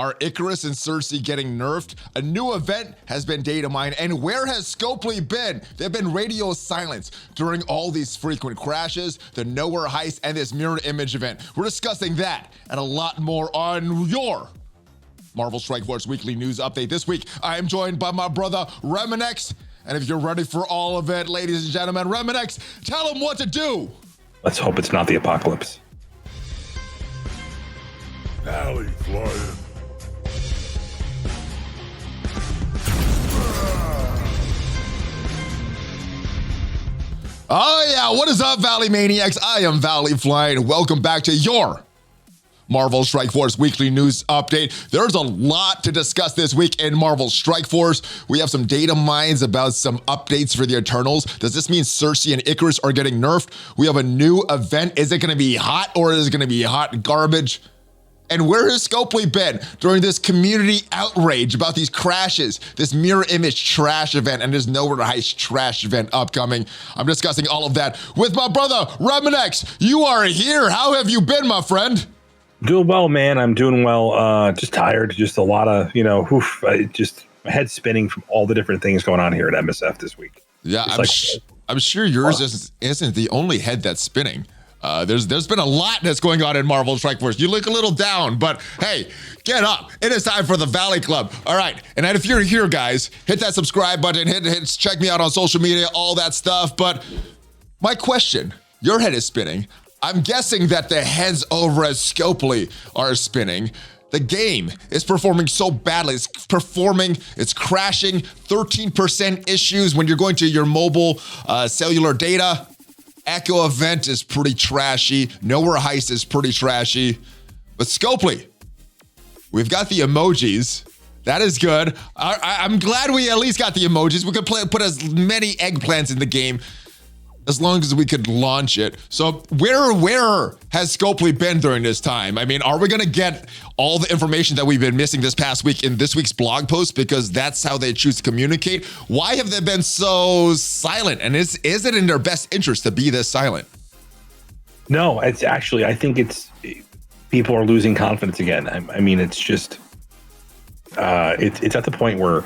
Are Ikaris and Sersi getting nerfed? A new event has been Datamine, and where has Scopely been? They've been radio silence during all these frequent crashes, the Knowhere heist, and this mirror image event. We're discussing that and a lot more on your Marvel Strike Force Weekly News Update. This week, I am joined by my brother, Remanx, and if you're ready for all of it, ladies and gentlemen, Remanx, tell them what to do. Let's hope it's not the apocalypse. ValleyFlyin. Oh yeah, what is up, Valley Maniacs? I am ValleyFlyin. Welcome back to your Marvel Strike Force Weekly News Update. There's a lot to discuss this week in Marvel Strike Force. We have some data mines about some updates for the Eternals. Does this mean Sersi and Ikaris are getting nerfed? We have a new event. Is it going to be hot or is it going to be hot garbage? And where has Scopely been during this community outrage about these crashes, this mirror image trash event, and this Knowhere heist trash event upcoming? I'm discussing all of that with my brother, Remanx. You are here. How have you been, my friend? Doing well, man. I'm doing well. Just tired. Just a lot of, just my head spinning from all the different things going on here at MSF this week. Yeah, I'm sure yours isn't the only head that's spinning. There's been a lot that's going on in Marvel Strike Force. You look a little down, but hey, get up. It is time for the Valley Club. All right, and if you're here, guys, hit that subscribe button, check me out on social media, all that stuff. But my question, your head is spinning. I'm guessing that the heads over at Scopely are spinning. The game is performing so badly. It's crashing, 13% issues when you're going to your mobile cellular data. Echo event is pretty trashy. Knowhere heist is pretty trashy. But Scopely, we've got the emojis. That is good. I'm glad we at least got the emojis. We could put as many eggplants in the game as long as we could launch it. So where has Scopely been during this time? I mean, are we going to get all the information that we've been missing this past week in this week's blog post? Because that's how they choose to communicate. Why have they been so silent? And is it in their best interest to be this silent? No, it's actually, I think people are losing confidence again. I mean, it's just, it's at the point where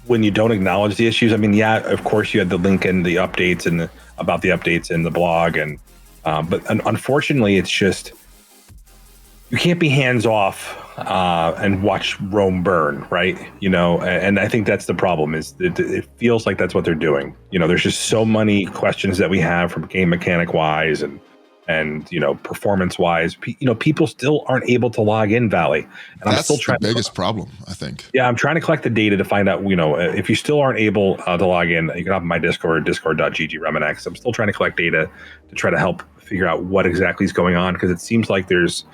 when you don't acknowledge the issues, I mean, yeah, of course you had the link and the updates and about the updates in the blog, and but unfortunately, it's just you can't be hands off and watch Rome burn, right? And I think that's the problem. Is it feels like that's what they're doing. There's just so many questions that we have from game mechanic wise and performance wise. People still aren't able to log in, Valley, and that's I'm still trying. The biggest problem, I think. Yeah, I'm trying to collect the data to find out. If you still aren't able to log in, you can hop on my Discord, discord.gg Remanx. I'm still trying to collect data to try to help figure out what exactly is going on, because it seems like there's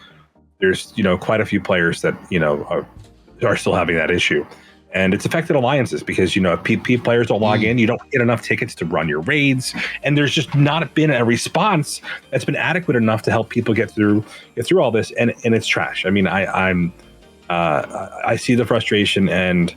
quite a few players that are still having that issue. And it's affected alliances because, if players don't log in, you don't get enough tickets to run your raids. And there's just not been a response that's been adequate enough to help people get through all this. And it's trash. I mean, I see the frustration, and,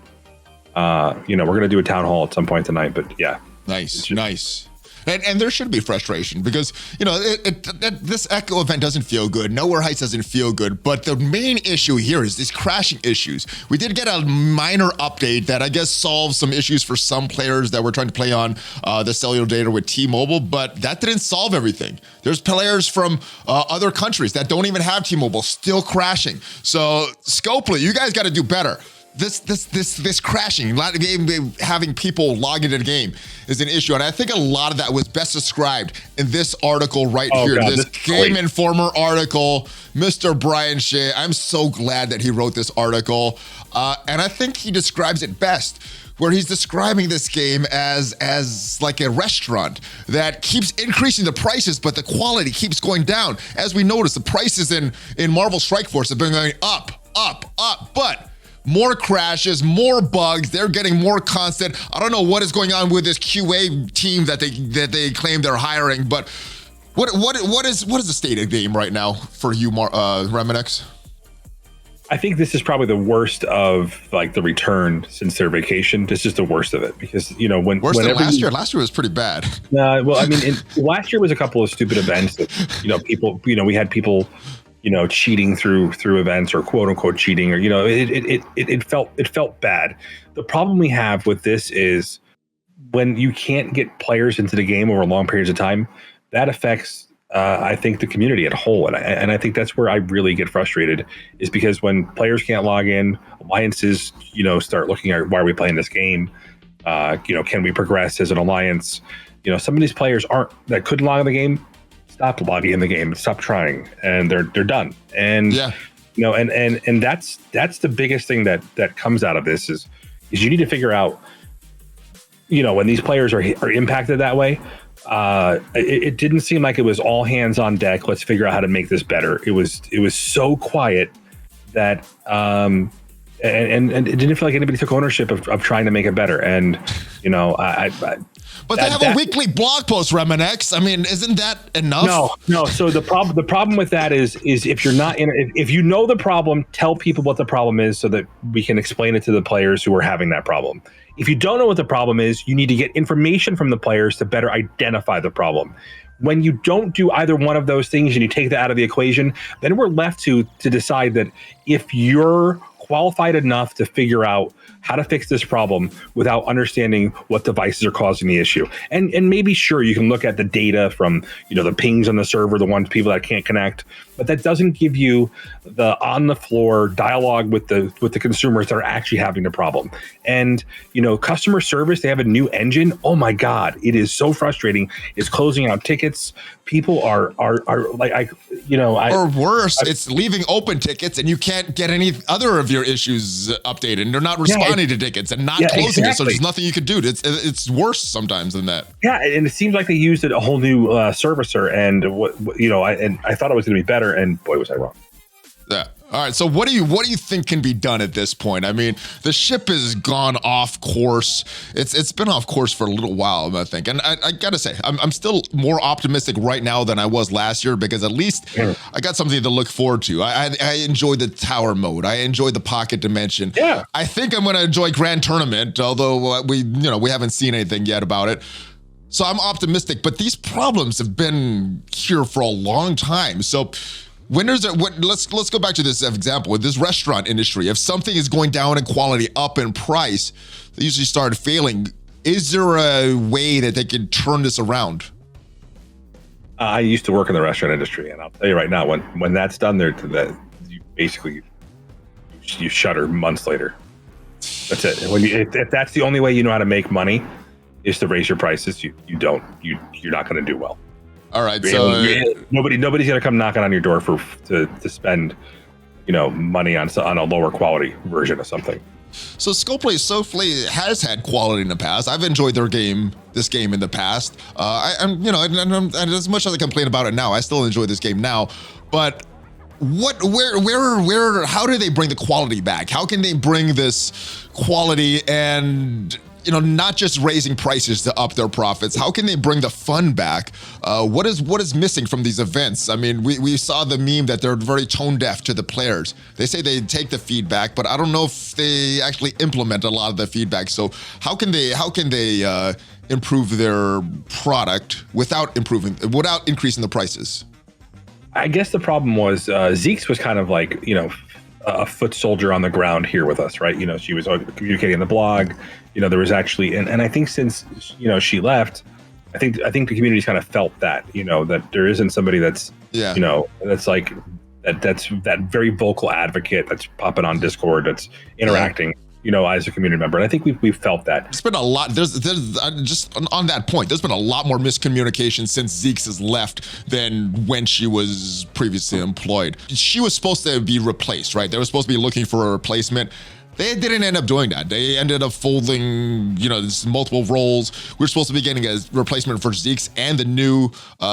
we're going to do a town hall at some point tonight. But yeah. Nice. And there should be frustration because, this Echo event doesn't feel good. Knowhere heist doesn't feel good. But the main issue here is these crashing issues. We did get a minor update that I guess solves some issues for some players that were trying to play on the cellular data with T-Mobile, but that didn't solve everything. There's players from other countries that don't even have T-Mobile still crashing. So Scopely, you guys got to do better. This crashing, having people log into the game is an issue. And I think a lot of that was best described in this article here. God, this Game Informer article, Mr. Brian Shea. I'm so glad that he wrote this article. And I think he describes it best, where he's describing this game as like a restaurant that keeps increasing the prices, but the quality keeps going down. As we notice, the prices in Marvel Strike Force have been going up, but more crashes, more bugs. They're getting more constant. I don't know what is going on with this QA team that they claim they're hiring, but what is the state of the game right now for you, Remanx? I think this is probably the worst of like the return since their vacation. This is the worst of it because worse than last year. Last year was pretty bad. Well, I mean, last year was a couple of stupid events that people. We had people cheating through events or quote unquote cheating, or it felt bad. The problem we have with this is when you can't get players into the game over long periods of time, that affects I think the community at whole, and I think that's where I really get frustrated, is because when players can't log in, alliances start looking at, why are we playing this game? Can we progress as an alliance? Some of these players that couldn't log in the game, stop logging in the game, stop trying, and they're done. And and that's the biggest thing that comes out of this is you need to figure out, when these players are impacted that way. It didn't seem like it was all hands on deck. Let's figure out how to make this better. It was so quiet that and it didn't feel like anybody took ownership of trying to make it better. And but they have a weekly blog post, Remanx. I mean, isn't that enough? No. So the problem with that is if you're not if you know the problem, tell people what the problem is so that we can explain it to the players who are having that problem. If you don't know what the problem is, you need to get information from the players to better identify the problem. When you don't do either one of those things and you take that out of the equation, then we're left to decide that if you're qualified enough to figure out how to fix this problem without understanding what devices are causing the issue. And maybe, sure, you can look at the data from, the pings on the server, the ones people that can't connect, but that doesn't give you the on the floor dialogue with the consumers that are actually having the problem. And, customer service, they have a new engine. Oh my God, it is so frustrating. It's closing out tickets. People are like, or worse, it's leaving open tickets and you can't get any other of your issues updated, and they're not responding to tickets and not closing it. So there's nothing you can do. It's worse sometimes than that. Yeah, and it seems like they used a whole new servicer, and I thought it was going to be better, and boy, was I wrong. Yeah. All right. So what do you think can be done at this point? I mean, the ship has gone off course. It's been off course for a little while, I think. And I gotta say, I'm still more optimistic right now than I was last year, because at least I got something to look forward to. I enjoyed the tower mode. I enjoyed the pocket dimension. Yeah. I think I'm gonna enjoy Grand Tournament, although we haven't seen anything yet about it. So I'm optimistic, but these problems have been here for a long time. So let's go back to this example with this restaurant industry. If something is going down in quality, up in price, they usually start failing. Is there a way that they can turn this around? I used to work in the restaurant industry, and I'll tell you right now, when that's done, you basically you shutter months later. That's it. If that's the only way you know how to make money is to raise your prices, you're not going to do well. All right, so nobody's gonna come knocking on your door to spend, money on a lower quality version of something. So Skullplay Softly has had quality in the past. I've enjoyed this game in the past. And as much as I complain about it now, I still enjoy this game now. But how do they bring the quality back? How can they bring this quality and not just raising prices to up their profits? How can they bring the fun back? What is missing from these events? I mean, we saw the meme that they're very tone deaf to the players. They say they take the feedback, but I don't know if they actually implement a lot of the feedback. So how can they improve their product without increasing the prices? I guess the problem was Zeeks was kind of like, a foot soldier on the ground here with us, right? She was communicating in the blog. There was actually, and I think since she left, I think the community's kind of felt that that there isn't somebody that's that's like that's that very vocal advocate that's popping on Discord, that's interacting as a community member. And I think we've felt that. It's been a lot. There's just on that point, there's been a lot more miscommunication since Zeeks has left than when she was previously employed. She was supposed to be replaced, right? They were supposed to be looking for a replacement. They didn't end up doing that. They ended up folding, multiple roles. We're supposed to be getting a replacement for Zeeks and the new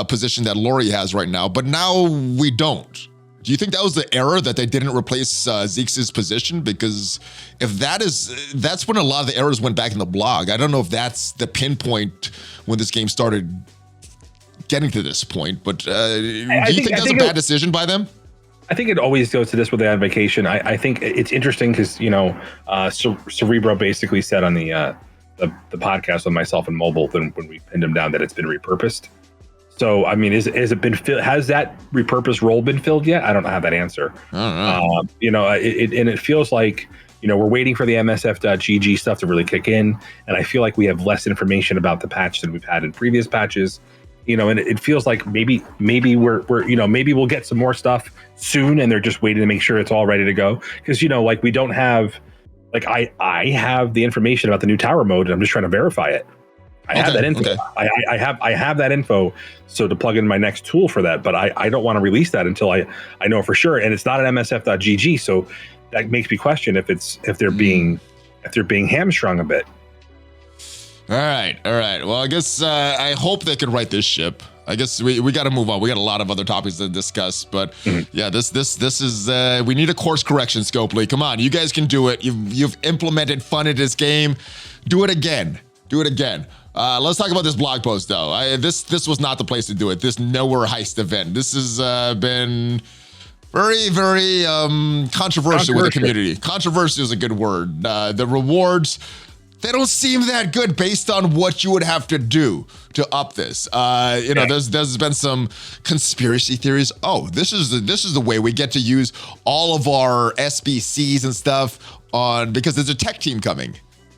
position that Lori has right now, but now we don't. Do you think that was the error, that they didn't replace Zeeks' position? Because if that's when a lot of the errors went back in the blog. I don't know if that's the pinpoint when this game started getting to this point, but do you think that's a bad decision by them? I think it always goes to this with the on vacation. I think it's interesting because, Cerebro basically said on the podcast with myself and Mobile when we pinned him down that it's been repurposed. So, I mean, has it been filled? Has that repurposed role been filled yet? I don't have that answer. I don't know. And it feels like, we're waiting for the MSF.gg stuff to really kick in. And I feel like we have less information about the patch than we've had in previous patches. And it feels like maybe maybe we'll get some more stuff soon, and they're just waiting to make sure it's all ready to go. Because, we don't have, I have the information about the new tower mode, and I'm just trying to verify it. I have that info. Okay. I have that info, so to plug in my next tool for that. But I don't want to release that until I know for sure. And it's not an MSF.gg, so that makes me question if they're being hamstrung a bit. All right. Well, I guess I hope they can right this ship. I guess we got to move on. We got a lot of other topics to discuss, but yeah, this is we need a course correction, Scopely. Come on, you guys can do it. You've implemented fun in this game. Do it again. Let's talk about this blog post though. This was not the place to do it. This Knowhere Heist event. This has been very, very controversial with the community. Controversial is a good word. The rewards, they don't seem that good based on what you would have to do to up this. There's been some conspiracy theories. Oh, this is the way we get to use all of our SBCs and stuff because there's a tech team coming.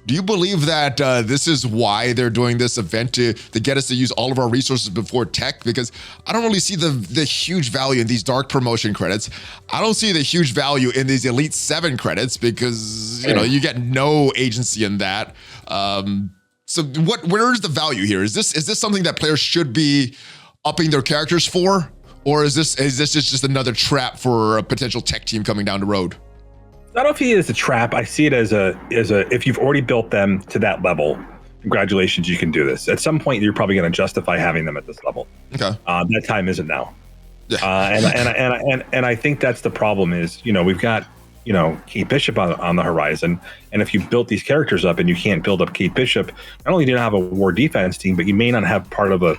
Do you believe that this is why they're doing this event to get us to use all of our resources before tech? Because I don't really see the huge value in these dark promotion credits. I don't see the huge value in these Elite 7 credits because, you get no agency in that. So where is the value here? Is this something that players should be upping their characters for? Or is this just another trap for a potential tech team coming down the road? I don't see it as a trap. I see it as a if you've already built them to that level, congratulations, you can do this. At some point, you're probably going to justify having them at this level. Okay. That time isn't now. Yeah. And I think that's the problem is, we've got, Kate Bishop on the horizon. And if you built these characters up and you can't build up Kate Bishop, not only do you not have a war defense team, but you may not have part of a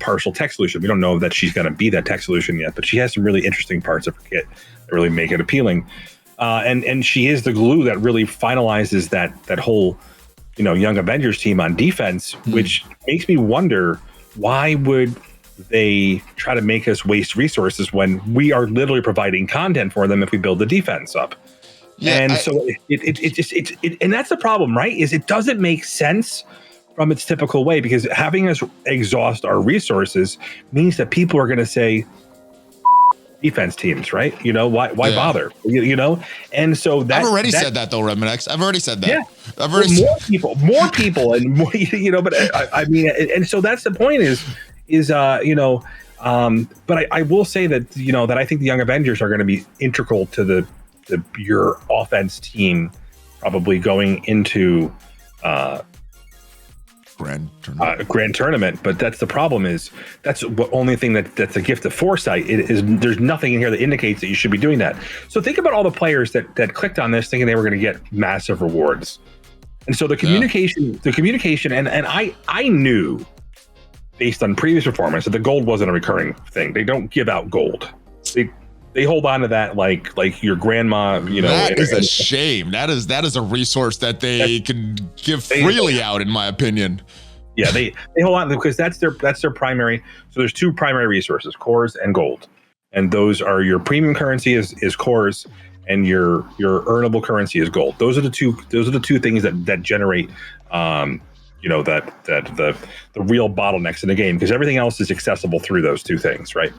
partial tech solution. We don't know that she's going to be that tech solution yet, but she has some really interesting parts of her kit that really make it appealing. And she is the glue that really finalizes that whole, Young Avengers team on defense, which makes me wonder, why would they try to make us waste resources when we are literally providing content for them if we build the defense up? Yeah, and so and that's the problem, right? Is it doesn't make sense from its typical way, because having us exhaust our resources means that people are going to say, defense teams, right? Why bother? And so that I've already said that though, Remanx. I've already said that. Yeah. I've already more people and more, but I mean, and so that's the point but I will say that, that I think the Young Avengers are going to be integral to your offense team, probably going into grand tournament. But that's the problem, is that's the only thing that's a gift of foresight. There's nothing in here that indicates that you should be doing that. So think about all the players that clicked on this thinking they were going to get massive rewards. And so the communication, and I knew based on previous performance that the gold wasn't a recurring thing. They don't give out gold. They hold on to that like your grandma, That is a shame. That is a resource that they can give freely out, in my opinion. Yeah, they hold on to, because that's their primary. So there's two primary resources, cores and gold. And those are your premium currency is cores, and your earnable currency is gold. Those are the two things that generate the real bottlenecks in the game, because everything else is accessible through those two things, right?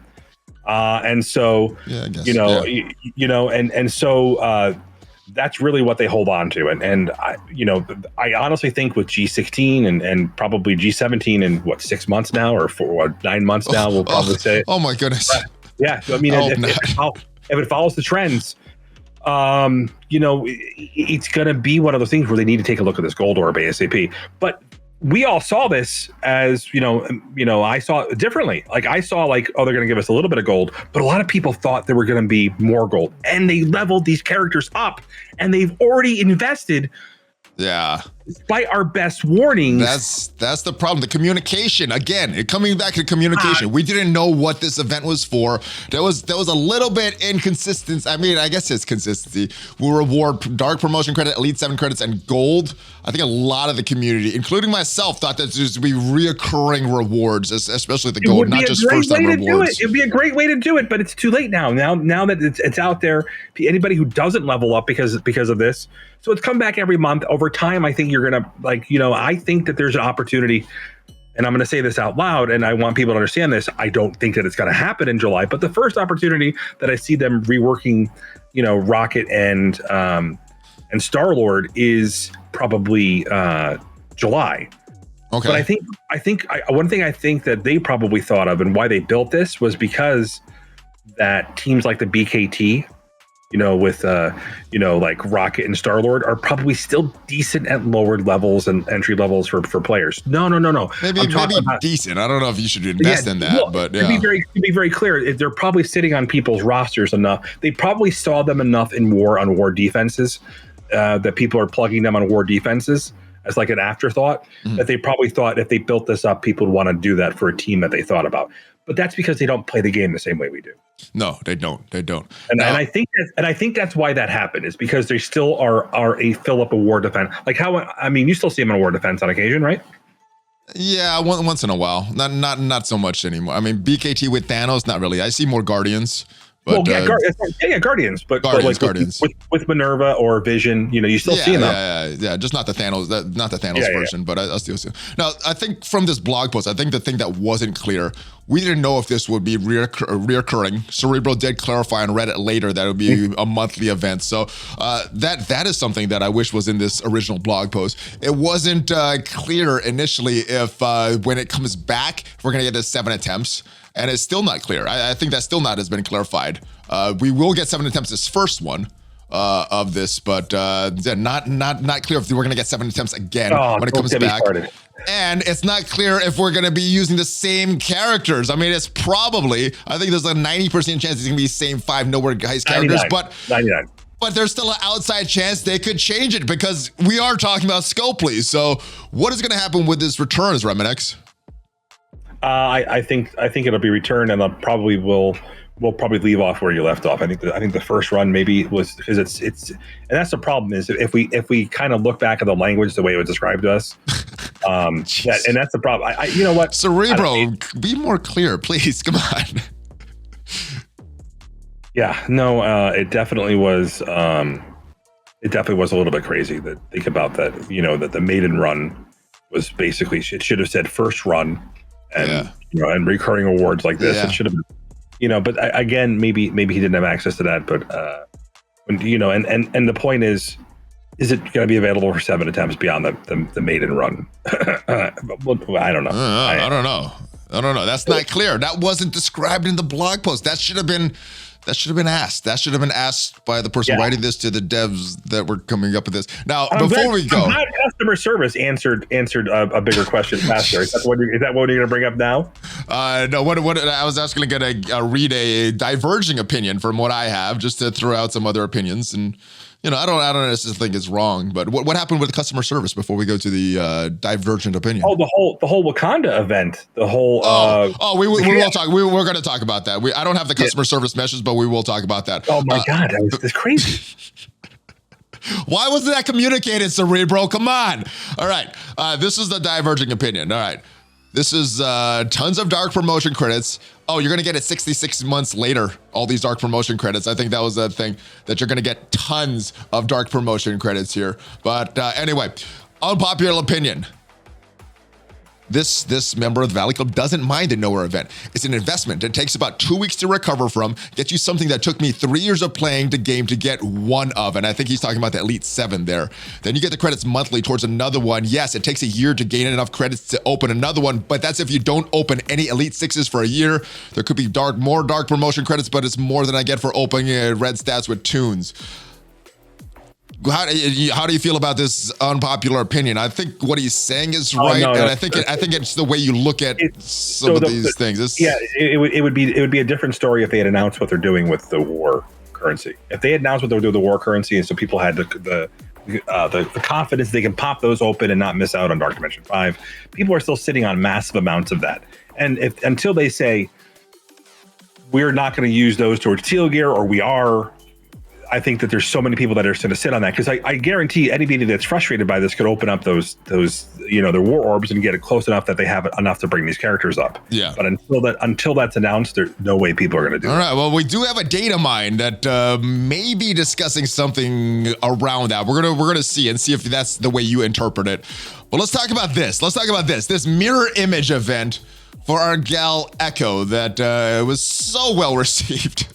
And so, yeah, I guess, and so that's really what they hold on to. And I honestly think with G16 and probably G17 in 6 months now, or 9 months now, we'll probably say. Oh my goodness. Yeah. I mean, if it follows the trends, it's going to be one of those things where they need to take a look at this gold orb ASAP. But we all saw this as, I saw it differently. Like I saw they're going to give us a little bit of gold, but a lot of people thought there were going to be more gold, and they leveled these characters up, and they've already invested despite our best warnings. That's the problem. The communication, again, coming back to communication. We didn't know what this event was for. There was a little bit inconsistency. I mean, I guess it's consistency. We'll reward dark promotion credit, elite 7 credits, and gold. I think a lot of the community, including myself, thought that there's to be reoccurring rewards, especially the gold, not just first time rewards. It'd be a great way to do it, but it's too late now. Now that it's out there, anybody who doesn't level up because of this, so it's come back every month. Over time, I think you're gonna I think that there's an opportunity, and I'm gonna say this out loud, and I want people to understand this. I don't think that it's gonna happen in July, but the first opportunity that I see them reworking, Rocket and Star-Lord is probably July. Okay. But I think one thing I think that they probably thought of and why they built this was because that teams like the BKT, with like Rocket and Star-Lord are probably still decent at lower levels and entry levels for players. No. Maybe decent. I don't know if you should invest in that, but yeah. To be very clear, they're probably sitting on people's rosters enough. They probably saw them enough in war defenses that people are plugging them on war defenses as like an afterthought, that they probably thought if they built this up, people would want to do that for a team that they thought about. But that's because they don't play the game the same way we do. No, they don't. And I think that's why that happened, is because they still are a fill up a war defense. Like you still see them in a war defense on occasion, right? Yeah, once in a while. Not so much anymore. I mean, BKT with Thanos, not really. I see more Guardians. But, Guardians, but Guardians. With Minerva or Vision, you still see them. Yeah, just not the Thanos, version, but I still see. Now, I think from this blog post, I think the thing that wasn't clear, we didn't know if this would be reoccurring. Cerebro did clarify on Reddit later that it would be a monthly event. So that is something that I wish was in this original blog post. It wasn't clear initially if when it comes back, we're going to get the 7 attempts. And it's still not clear. I think that still not has been clarified. We will get 7 attempts this first one of this, but not clear if we're going to get 7 attempts again when it comes back. And it's not clear if we're going to be using the same characters. I mean, it's probably, I think there's a 90% chance it's going to be the same 5 Knowhere Heist characters, 99. But there's still an outside chance they could change it because we are talking about Scopely. So what is going to happen with this return, Remanx? I think it'll be returned, and we'll probably leave off where you left off. I think the first run maybe was because it's and that's the problem is if we kind of look back at the language the way it was described to us, and that's the problem. You know what, Cerebro, be more clear, please. Come on. Yeah, no, it definitely was. It definitely was a little bit crazy to think about that. That the maiden run was basically it should have said first run. And and recurring awards like this, it should have been, but again, maybe he didn't have access to that. But and the point is it going to be available for 7 attempts beyond the maiden run? I don't know. I don't know. That's not clear. That wasn't described in the blog post. That should have been asked. That should have been asked by the person writing this to the devs that were coming up with this. Now, before we go, customer service answered a bigger question faster. Is that what you're going to bring up now? No. What I was actually going to read a diverging opinion from what I have, just to throw out some other opinions. And I don't necessarily think it's wrong. But what happened with customer service before we go to the divergent opinion? Oh, the whole Wakanda event. The whole. We will talk. We're going to talk about that. I don't have the customer service message, but we will talk about that. Oh my God, that's crazy. Why wasn't that communicated, Cerebro? Come on. All right. This is the diverging opinion. All right. This is tons of dark promotion credits. Oh, you're going to get it 66 months later, all these dark promotion credits. I think that was the thing, that you're going to get tons of dark promotion credits here. But anyway, unpopular opinion. This member of the Valley Club doesn't mind the Knowhere event. It's an investment. It takes about 2 weeks to recover from, gets you something that took me 3 years of playing the game to get one of. And I think he's talking about the Elite 7 there. Then you get the credits monthly towards another one. Yes, it takes a year to gain enough credits to open another one, but that's if you don't open any Elite 6s for a year. There could be more dark promotion credits, but it's more than I get for opening red stats with tunes. How do you feel about this unpopular opinion? I think what he's saying is right, and I think it's the way you look at some of these things. It would be a different story if they had announced what they're doing with the war currency. If they had announced what they were doing with the war currency, and so people had the the confidence they can pop those open and not miss out on Dark Dimension 5. People are still sitting on massive amounts of that. And until they say, we're not going to use those towards Teal Gear, or we are, I think that there's so many people that are going to sit on that, because I guarantee anybody that's frustrated by this could open up those their war orbs and get it close enough that they have enough to bring these characters up. Yeah. But until that's announced, there's no way people are going to do it. All right. Well, we do have a Datamine that may be discussing something around that. We're gonna see if that's the way you interpret it. But let's talk about this. This mirror image event for our gal Echo that was so well received.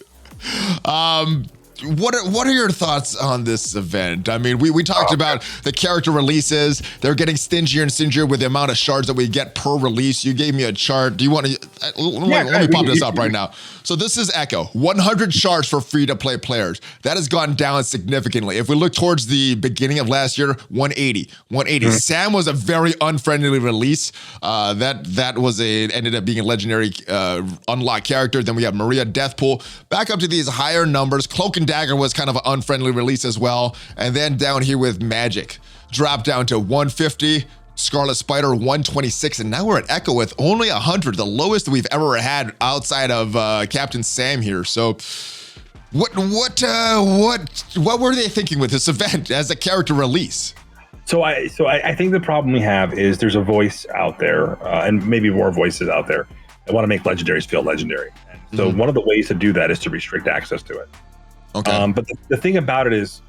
What are your thoughts on this event? I mean, we talked about the character releases. They're getting stingier and stingier with the amount of shards that we get per release. You gave me a chart. Do you want to? Let me pop this up right now. So this is Echo. 100 shards for free-to-play players. That has gone down significantly. If we look towards the beginning of last year, 180. Sam was a very unfriendly release. That was ended up being a legendary unlocked character. Then we have Maria Deathpool. Back up to these higher numbers. Cloak and Dagger was kind of an unfriendly release as well. And then down here with Magic, dropped down to 150, Scarlet Spider 126, and now we're at Echo with only 100, the lowest we've ever had outside of Captain Sam here. So what were they thinking with this event as a character release? So I think the problem we have is there's a voice out there, and maybe more voices out there, that want to make legendaries feel legendary. And so one of the ways to do that is to restrict access to it. Okay. But the thing about it is,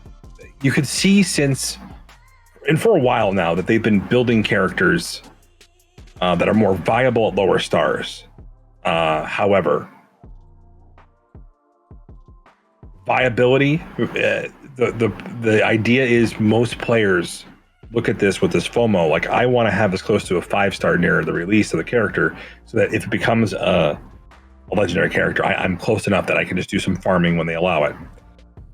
you could see for a while now, that they've been building characters that are more viable at lower stars. However, viability, the idea is most players look at this with this FOMO, like, I want to have this close to a 5-star near the release of the character, so that if it becomes a legendary character, I'm close enough that I can just do some farming when they allow it.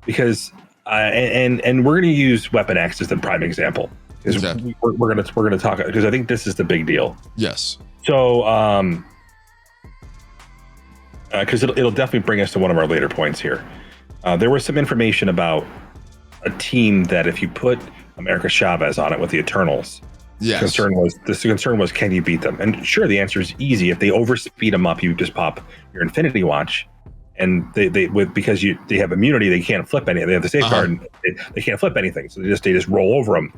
Because and we're going to use Weapon X as the prime example, because we're going to talk, because I think this is the big deal. Yes. So because it'll definitely bring us to one of our later points here. There was some information about a team that if you put America Chavez on it with the Eternals, yes, the concern was, can you beat them? And sure, the answer is easy. If they overspeed them up, you just pop your Infinity Watch, and because they have immunity, they can't flip any. They have the safeguard, and they can't flip anything. So they just roll over them.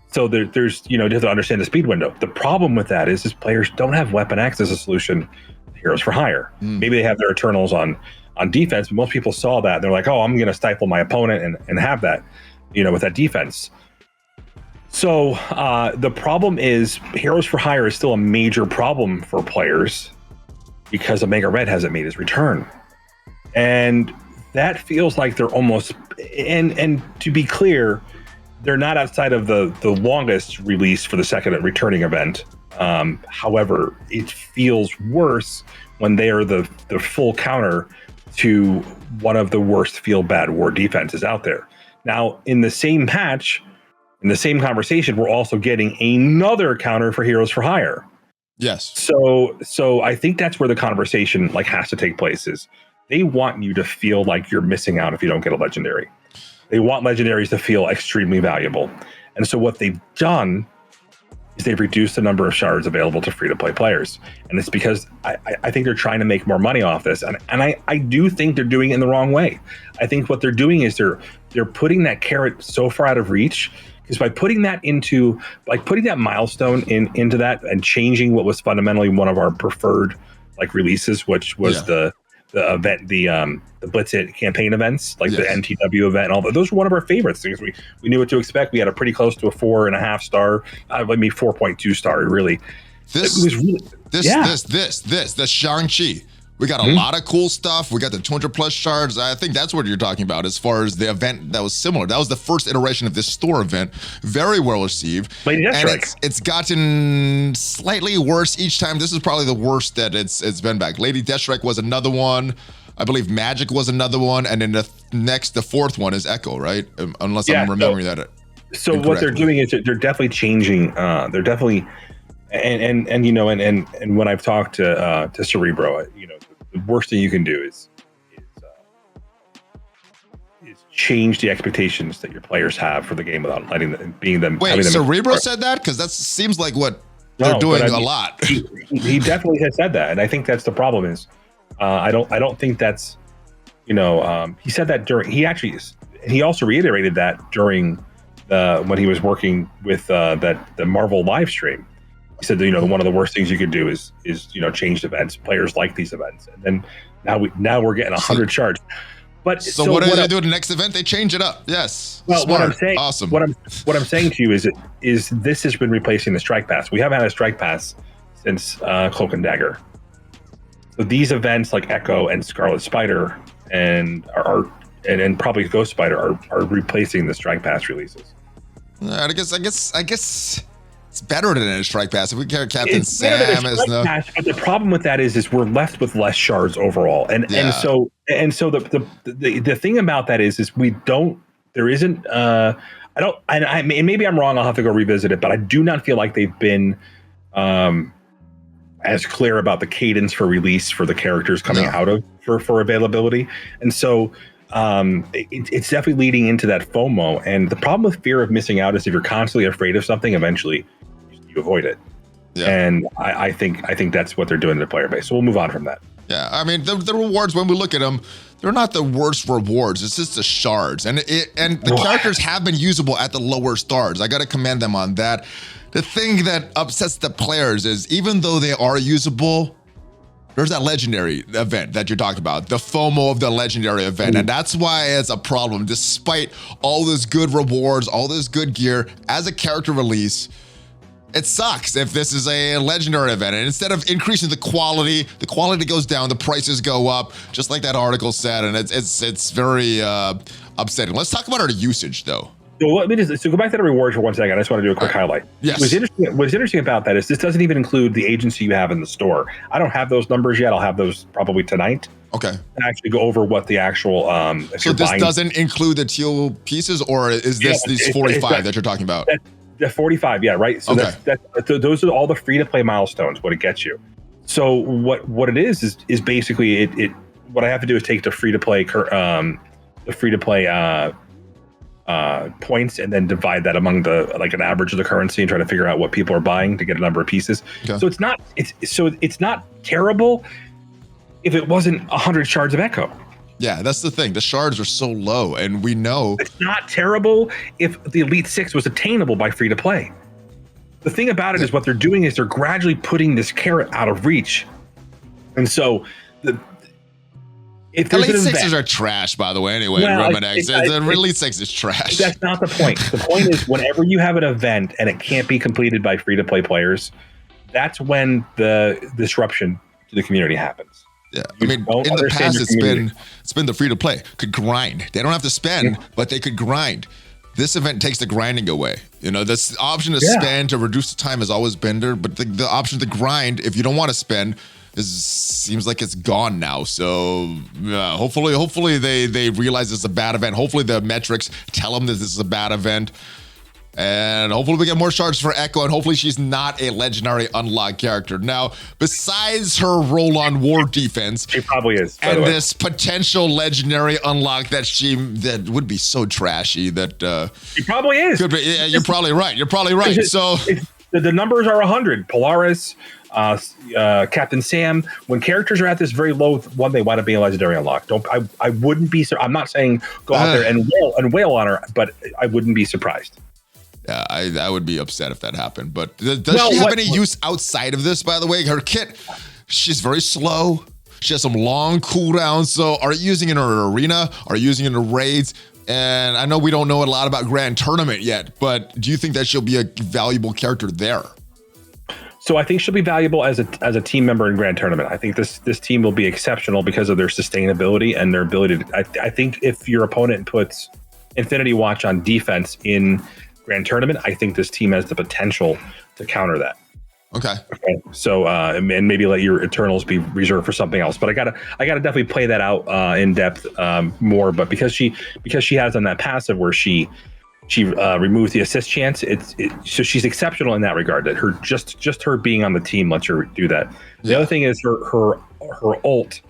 So there's you have to understand the speed window. The problem with that is players don't have Weapon X as a solution. Heroes for Hire. Maybe they have their Eternals on defense, but most people saw that. They're like, oh, I'm going to stifle my opponent and have that, with that defense. So the problem is Heroes for Hire is still a major problem for players because Omega Red hasn't made his return. And that feels like they're almost, and to be clear, they're not outside of the longest release for the second returning event. However, it feels worse when they are the full counter to one of the worst feel bad war defenses out there. Now, in the same patch, in the same conversation, we're also getting another counter for Heroes for Hire. Yes. So I think that's where the conversation has to take place. Is they want you to feel like you're missing out if you don't get a legendary. They want legendaries to feel extremely valuable. And so what they've done is they've reduced the number of shards available to free-to-play players. And it's because I think they're trying to make more money off this. And I do think they're doing it in the wrong way. I think what they're doing is they're putting that carrot so far out of reach, because by putting that milestone into that and changing what was fundamentally one of our preferred releases, which was the event, the Blitz campaign events, the NTW event and all that. Those were one of our favorites because we knew what to expect. We had a pretty close to a 4.5 star, 4.2 star, really. The Shang-Chi. We got a lot of cool stuff. We got the 200 plus shards. I think that's what you're talking about as far as the event that was similar. That was the first iteration of this store event. Very well received. And it's gotten slightly worse each time. This is probably the worst that it's been back. Lady Deathstrike was another one. I believe Magic was another one. And then the fourth one is Echo, right? Unless I'm remembering that. So what they're doing is they're definitely changing. They're definitely, and when I've talked to Cerebro, the worst thing you can do is change the expectations that your players have for the game without letting them being them. Wait, Cerebro said that? Because that seems like what they're doing a lot. He definitely has said that, and I think that's the problem. Is I don't think that's he said that during he also reiterated that during when he was working with the Marvel live stream. He said that, one of the worst things you could do is change events. Players like these events, and then now we're getting 100 shards. But so what do they do at the next event? They change it up. Yes. Well, Smart. what I'm saying, awesome. What I'm saying to you is this has been replacing the strike pass. We haven't had a strike pass since Cloak and Dagger. So these events like Echo and Scarlet Spider and probably Ghost Spider are replacing the strike pass releases. I guess it's better than a strike pass. If we carry Captain Sam as pass, but the problem with that is we're left with less shards overall, and so the thing about that is we don't. There isn't. I don't. And maybe I'm wrong. I'll have to go revisit it. But I do not feel like they've been as clear about the cadence for release for the characters coming out of for availability, and so. It's definitely leading into that FOMO, and the problem with fear of missing out is if you're constantly afraid of something, eventually you avoid it. And I think that's what they're doing to the player base. So we'll move on from that. Yeah, I mean the rewards, when we look at them, they're not the worst rewards. It's just the shards, and the characters have been usable at the lower stars. I got to commend them on that. The thing that upsets the players is even though they are usable, there's that legendary event that you're talking about, the FOMO of the legendary event. And that's why it's a problem. Despite all this good rewards, all this good gear, as a character release, it sucks if this is a legendary event. And instead of increasing the quality goes down, the prices go up, just like that article said. And it's very upsetting. Let's talk about our usage, though. So go back to the rewards for 1 second. I just want to do a quick highlight. Yes. What's interesting about that is this doesn't even include the agency you have in the store. I don't have those numbers yet. I'll have those probably tonight. Okay. And actually go over what the actual. So this doesn't include the teal pieces, or is this these 45 that you're talking about? The 45, yeah, right. So those are all the free to play milestones. What it gets you. So what it is basically it. What I have to do is take the free to play points and then divide that among an average of the currency and try to figure out what people are buying to get a number of pieces. Okay. So it's not terrible if it wasn't 100 shards of Echo. Yeah, that's the thing. The shards are so low, and we know it's not terrible if the Elite Six was attainable by free to play. The thing about it is what they're doing is they're gradually putting this carrot out of reach, and so if the Elite Sixes are trash, by the way. Anyway, Remanx, the Elite Six is trash. That's not the point. The point is whenever you have an event and it can't be completed by free to play players, that's when the disruption to the community happens. Yeah, I mean, in the past, it's been the free to play could grind. They don't have to spend, but they could grind. This event takes the grinding away. This option to spend to reduce the time has always been there, but the option to grind, if you don't want to spend, seems like it's gone now. So hopefully they realize it's a bad event. Hopefully the metrics tell them that this is a bad event. And hopefully we get more shards for Echo, and hopefully she's not a legendary unlocked character. Now, besides her role on war defense, she probably is, and this potential legendary unlock that would be so trashy that she probably is. Could be, yeah, you're probably right. So the numbers are 100. Polaris, Captain Sam. When characters are at this very low one, they want to be a legendary unlock. I wouldn't be. I'm not saying go out there and wail on her, but I wouldn't be surprised. Yeah, I would be upset if that happened. But does she have any use outside of this, by the way? Her kit, she's very slow. She has some long cooldowns. So are you using it in her arena? Are you using it in raids? And I know we don't know a lot about Grand Tournament yet, but do you think that she'll be a valuable character there? So I think she'll be valuable as a team member in Grand Tournament. I think this team will be exceptional because of their sustainability and their ability to. I think if your opponent puts Infinity Watch on defense in Grand Tournament, I think this team has the potential to counter that. Okay. So and maybe let your Eternals be reserved for something else. But I gotta definitely play that out in depth more. But because she has on that passive where she removes the assist chance, so she's exceptional in that regard. That her just her being on the team lets her do that. The other thing is her ult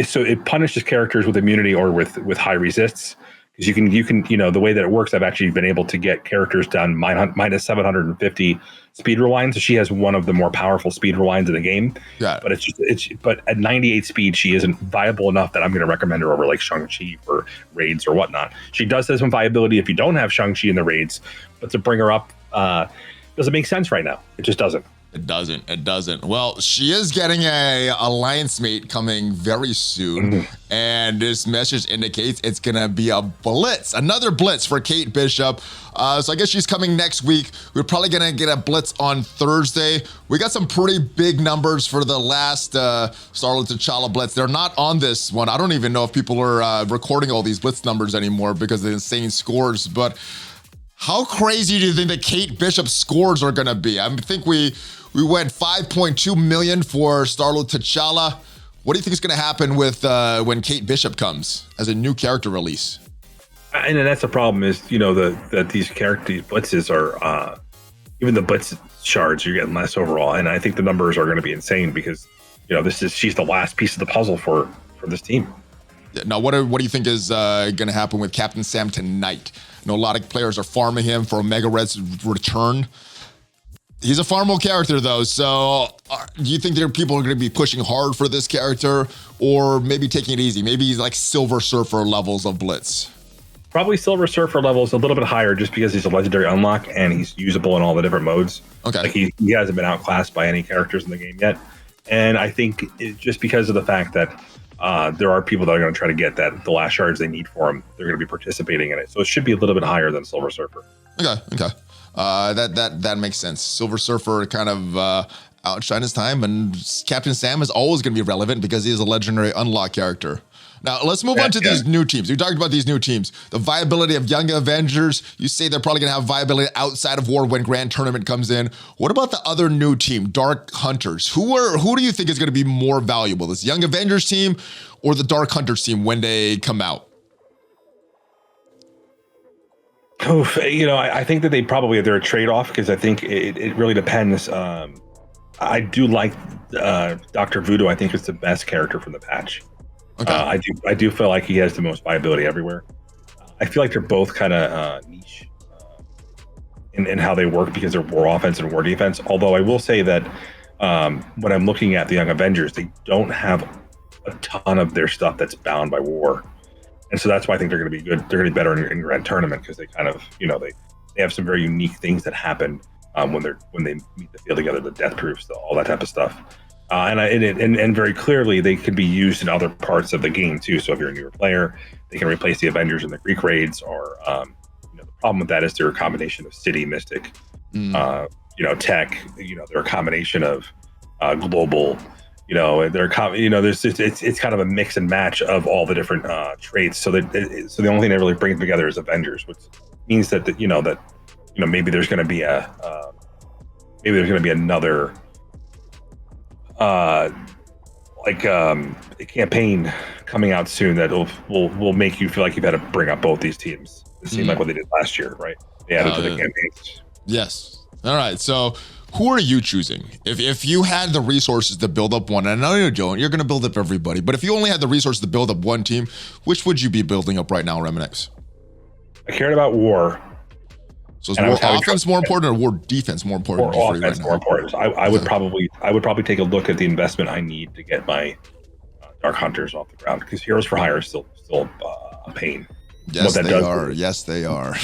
so it punishes characters with immunity or with high resists. Because you can the way that it works, I've actually been able to get characters down minus 750 speed rewind. So she has one of the more powerful speed rewinds in the game. Yeah. But but at 98 speed, she isn't viable enough that I'm going to recommend her over like Shang-Chi for raids or whatnot. She does have some viability if you don't have Shang-Chi in the raids, but to bring her up doesn't make sense right now. It just doesn't. It doesn't. Well, she is getting a alliance mate coming very soon. And this message indicates it's going to be a blitz, another blitz for Kate Bishop. So I guess she's coming next week. We're probably going to get a blitz on Thursday. We got some pretty big numbers for the last Scarlet T'Challa blitz. They're not on this one. I don't even know if people are recording all these blitz numbers anymore because of the insane scores. But how crazy do you think the Kate Bishop scores are going to be? I think we went 5.2 million for Scarlet T'Challa. What do you think is going to happen with when Kate Bishop comes as a new character release? And that's the problem is, that these blitzes are, even the blitz shards, you're getting less overall. And I think the numbers are going to be insane because, she's the last piece of the puzzle for this team. Now, what do you think is going to happen with Captain Sam tonight? I know a lot of players are farming him for Omega Red's return. He's a farmable character, though, so do you think there are people who are going to be pushing hard for this character or maybe taking it easy? Maybe he's like Silver Surfer levels of Blitz? Probably Silver Surfer levels, a little bit higher just because he's a legendary unlock and he's usable in all the different modes. Okay. Like he hasn't been outclassed by any characters in the game yet. And I think just because of the fact that there are people that are going to try to get the last shards they need for him, they're going to be participating in it. So it should be a little bit higher than Silver Surfer. Okay. That makes sense. Silver Surfer kind of outshine his time, and Captain Sam is always going to be relevant because he is a legendary unlock character. Now, let's move on to these new teams. We talked about these new teams. The viability of Young Avengers. You say they're probably going to have viability outside of War when Grand Tournament comes in. What about the other new team, Dark Hunters? Who do you think is going to be more valuable, this Young Avengers team or the Dark Hunters team when they come out? I think that they're a trade-off because I think it really depends. I do like Dr. Voodoo. I think is the best character from the patch. Okay. I do feel like he has the most viability everywhere. I feel like they're both kind of niche in how they work because they're war offense and war defense. Although I will say that when I'm looking at the Young Avengers, they don't have a ton of their stuff that's bound by war. And so that's why I think they're going to be good. They're going to be better in Grand Tournament because they kind of, they have some very unique things that happen when they meet the field together, the death proofs, all that type of stuff. And very clearly they could be used in other parts of the game too. So if you're a newer player, they can replace the Avengers in the Greek raids. Or the problem with that is they're a combination of city, mystic, tech. They're a combination of global. It's kind of a mix and match of all the different traits. So the only thing that really brings together is Avengers, which means that maybe there's going to be another a campaign coming out soon that will make you feel like you've had to bring up both these teams. It seemed like what they did last year, right? They added to the campaigns. Yes. All right. So who are you choosing? If you had the resources to build up one, and I know you don't, you're going to build up everybody, but if you only had the resources to build up one team, which would you be building up right now, Remanx? I cared about war. So is war offense more important or war defense more important? War offense more important. I would probably take a look at the investment I need to get my Dark Hunters off the ground because Heroes for Hire is still a pain. Yes, they are. Yes, they are.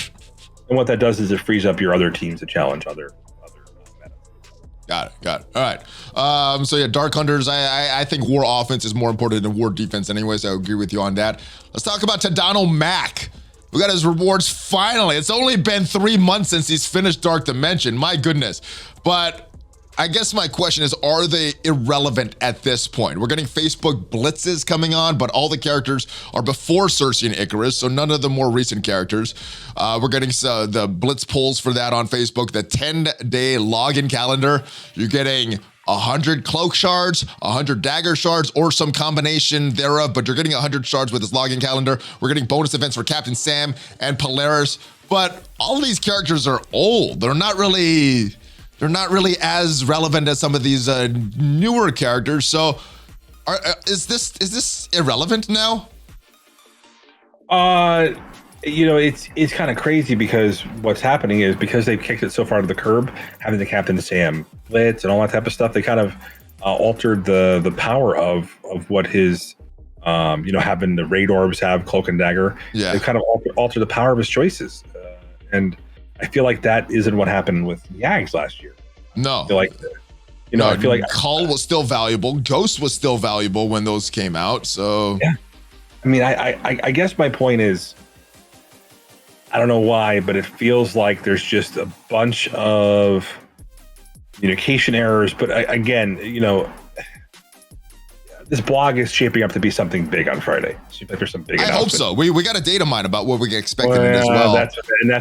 And what that does is it frees up your other teams to challenge other meta. Got it. All right. So yeah, Dark Hunters. I think war offense is more important than war defense anyways. I agree with you on that. Let's talk about Tadano Mac. We got his rewards finally. It's only been 3 months since he's finished Dark Dimension. My goodness. But I guess my question is, are they irrelevant at this point? We're getting Facebook blitzes coming on, but all the characters are before Sersi and Ikaris, so none of the more recent characters. We're getting the blitz polls for that on Facebook, the 10-day login calendar. You're getting 100 cloak shards, 100 dagger shards, or some combination thereof, but you're getting 100 shards with this login calendar. We're getting bonus events for Captain Sam and Polaris, but all these characters are old. They're not really as relevant as some of these newer characters. So Is this irrelevant now? It's kind of crazy because what's happening is because they've kicked it so far to the curb, having the Captain Sam Blitz and all that type of stuff, they kind of altered the power of what his having the raid orbs have Cloak and Dagger. Yeah, they've kind of altered the power of his choices, and I feel like that isn't what happened with Yags last year. No, I feel like I feel like Cull was still valuable, Ghost was still valuable when those came out. So yeah, I mean, I guess my point is, I don't know why, but it feels like there's just a bunch of communication errors. But again, this blog is shaping up to be something big on Friday. Seems like there's some big. I hope so. We got a data mine about what we expected as well.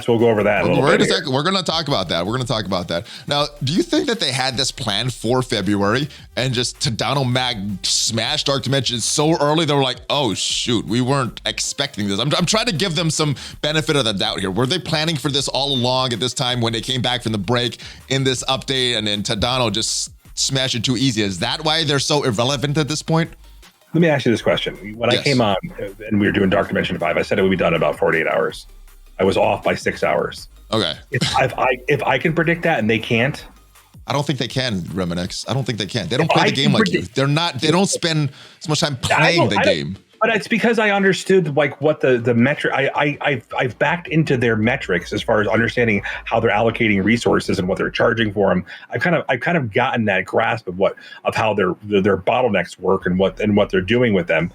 We'll go over that. We're going to talk about that. We're going to talk about that. Now, do you think that they had this planned for February and just Tadano Mag smashed Dark Dimension so early they were like, oh shoot, we weren't expecting this. I'm trying to give them some benefit of the doubt here. Were they planning for this all along at this time when they came back from the break in this update and then Tadano just smash it too easy? Is that why they're so irrelevant at this point? Let me ask you this question. When I came on and we were doing Dark Dimension 5, I said it would be done in about 48 hours. I was off by 6 hours. Okay. If I can predict that and they can't, I don't think they can, Remanx. I don't think they can. They don't play the game like you. They don't spend as much time playing the game. But it's because I understood like what the metric. I've backed into their metrics as far as understanding how they're allocating resources and what they're charging for them. I've kind of gotten that grasp of how their bottlenecks work and what they're doing with them.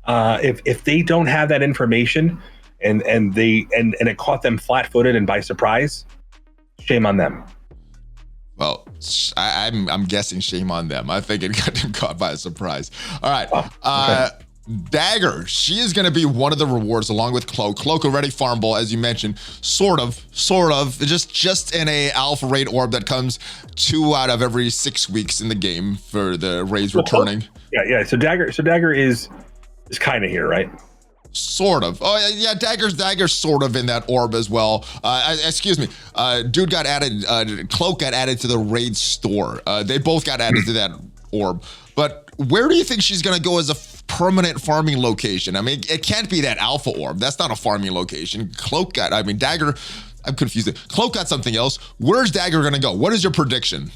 If they don't have that information and it caught them flat-footed and by surprise, shame on them. Well, I'm guessing shame on them. I think it got them caught by a surprise. All right. Okay. Dagger, she is going to be one of the rewards along with Cloak. Cloak already farmable, as you mentioned, sort of, just in a alpha raid orb that comes 2 out of every 6 weeks in the game for the raids returning. Yeah. So Dagger is kind of here, right? Sort of. Oh yeah, Dagger's sort of in that orb as well. Excuse me. Dude got added. Cloak got added to the raid store. They both got added to that orb. But where do you think she's going to go as a permanent farming location? I mean, it can't be that alpha orb. That's not a farming location. Dagger, I'm confused. Cloak got something else. Where's Dagger going to go? What is your prediction?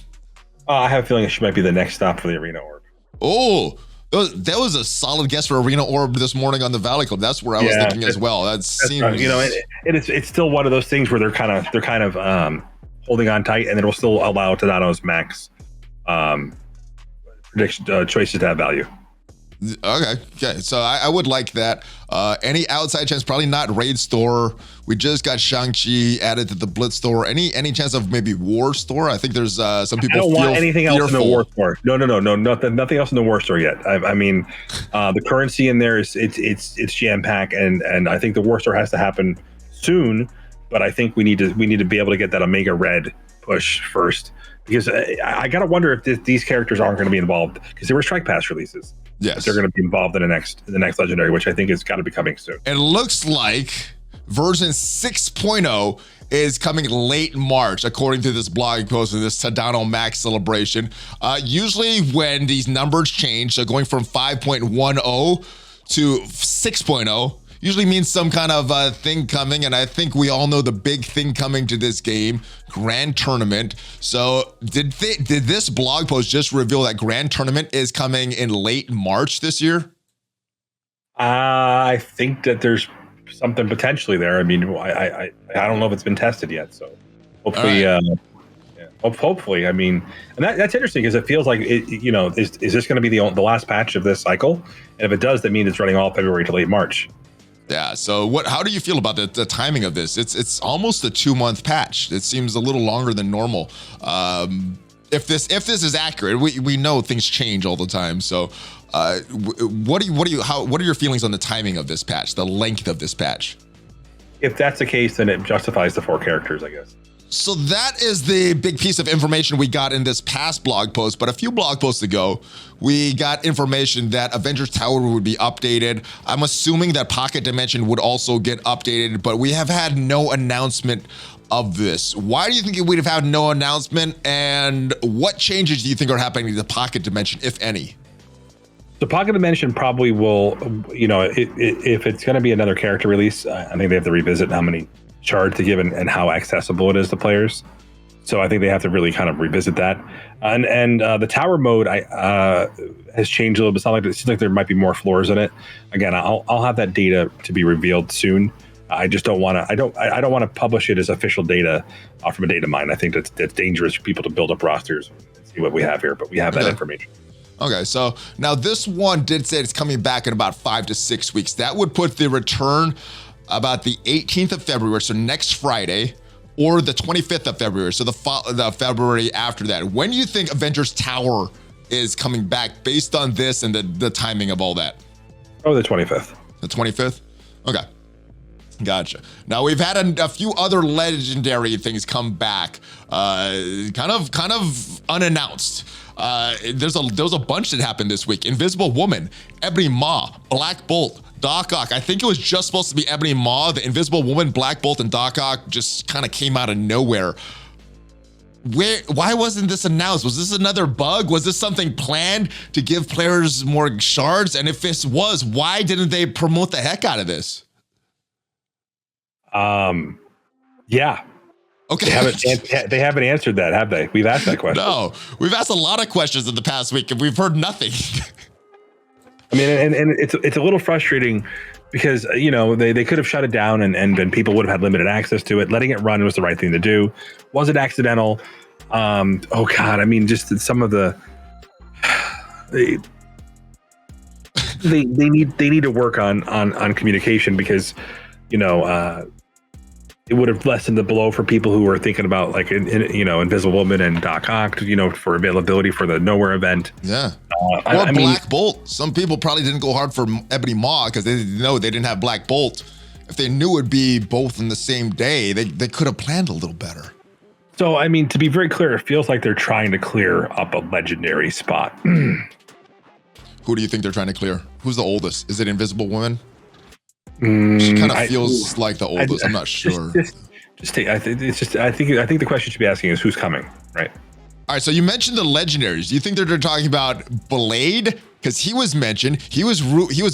I have a feeling she might be the next stop for the arena orb. Oh, that was a solid guess for arena orb this morning on the Valley Club. That's where I was thinking as well. That seems, it's still one of those things where they're kind of holding on tight, and it will still allow Tadano's max prediction choices to have value. Okay. So I would like that. Any outside chance? Probably not raid store. We just got Shang-Chi added to the Blitz store. Any chance of maybe war store? I think there's some people. I don't want anything else in the war store. No. Nothing else in the war store yet. I mean, the currency in there is it's jam packed, and I think the war store has to happen soon. But I think we need to be able to get that Omega Red push first, because I gotta wonder if these characters aren't going to be involved, because there were Strike Pass releases. Yes, they're going to be involved in the next Legendary, which I think is got to be coming soon. It looks like version 6.0 is coming late March, according to this blog post of this Tadano Max celebration. Usually when these numbers change, so going from 5.10 to 6.0, usually means some kind of thing coming, and I think we all know the big thing coming to this game, Grand Tournament. So did this blog post just reveal that Grand Tournament is coming in late March this year? I think that there's something potentially there. I mean, I don't know if it's been tested yet, so hopefully, hopefully. I mean, and that's interesting because it feels like is this going to be the last patch of this cycle? And if it does, that means it's running all February to late March. Yeah. So how do you feel about the timing of this? It's almost a 2-month patch. It seems a little longer than normal. If this is accurate, we know things change all the time. So what are your feelings on the timing of this patch, the length of this patch? If that's the case, then it justifies the 4 characters, I guess. So that is the big piece of information we got in this past blog post. But a few blog posts ago, we got information that Avengers Tower would be updated. I'm assuming that Pocket Dimension would also get updated, but we have had no announcement of this. Why do you think we'd have had no announcement? And what changes do you think are happening to the Pocket Dimension, if any? The Pocket Dimension probably will, if it's going to be another character release, I think they have to revisit how many shards to give and how accessible it is to players. So I think they have to really kind of revisit that. And the tower mode has changed a little bit. It seems like there might be more floors in it. Again, I'll have that data to be revealed soon. I just don't want to. I don't want to publish it as official data from a Datamine. I think that's dangerous for people to build up rosters and see what we have here. But we have that information. Okay, so now this one did say it's coming back in about 5 to 6 weeks. That would put the return about the 18th of February, so next Friday, or the 25th of February, so the February after that. When do you think Avengers Tower is coming back based on this and the timing of all that? Oh, the 25th. The 25th? Okay. Gotcha. Now we've had a few other legendary things come back, kind of unannounced. There was a bunch that happened this week. Invisible Woman, Ebony Maw, Black Bolt, Doc Ock. I think it was just supposed to be Ebony Maw. The Invisible Woman, Black Bolt, and Doc Ock just kind of came out of nowhere. Why wasn't this announced? Was this another bug? Was this something planned to give players more shards? And if this was, why didn't they promote the heck out of this? Yeah. Okay. They haven't answered that, have they? We've asked that question. No, we've asked a lot of questions in the past week and we've heard nothing. I mean, and it's a little frustrating because, they could have shut it down and then people would have had limited access to it. Letting it run was the right thing to do. Was it accidental? Oh God. I mean, just some of the, they need to work on communication because, it would have lessened the blow for people who were thinking about like, Invisible Woman and Doc Ock, for availability for the Knowhere event. Yeah. Or Black Bolt. Some people probably didn't go hard for Ebony Maw because they didn't know they didn't have Black Bolt. If they knew it'd be both in the same day, they could have planned a little better. So, I mean, to be very clear, it feels like they're trying to clear up a legendary spot. Who do you think they're trying to clear? Who's the oldest? Is it Invisible Woman? She kind of feels like the oldest. I'm not sure. I think the question you should be asking is who's coming, right? All right. So you mentioned the legendaries. Do you think they're talking about Blade? Because he was mentioned. He was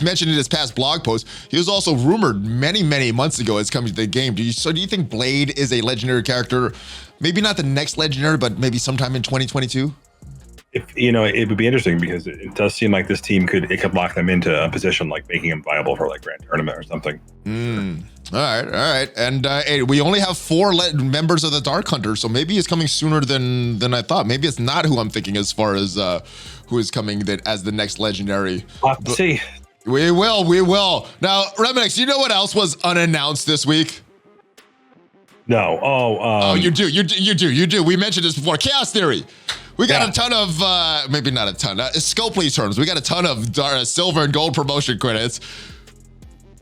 mentioned in his past blog post. He was also rumored many months ago as coming to the game. Do you think Blade is a legendary character? Maybe not the next legendary, but maybe sometime in 2022. It would be interesting because it does seem like this team could lock them into a position like making them viable for like grand tournament or something. All right. And we only have 4 members of the Dark Hunter, so maybe it's coming sooner than I thought. Maybe it's not who I'm thinking as far as who is coming as the next legendary. We'll have to see. We will. Now, Remanx, you know what else was unannounced this week? No. You do. We mentioned this before. Chaos Theory. We got a ton of, maybe not a ton, Scopely terms. We got a ton of silver and gold promotion credits.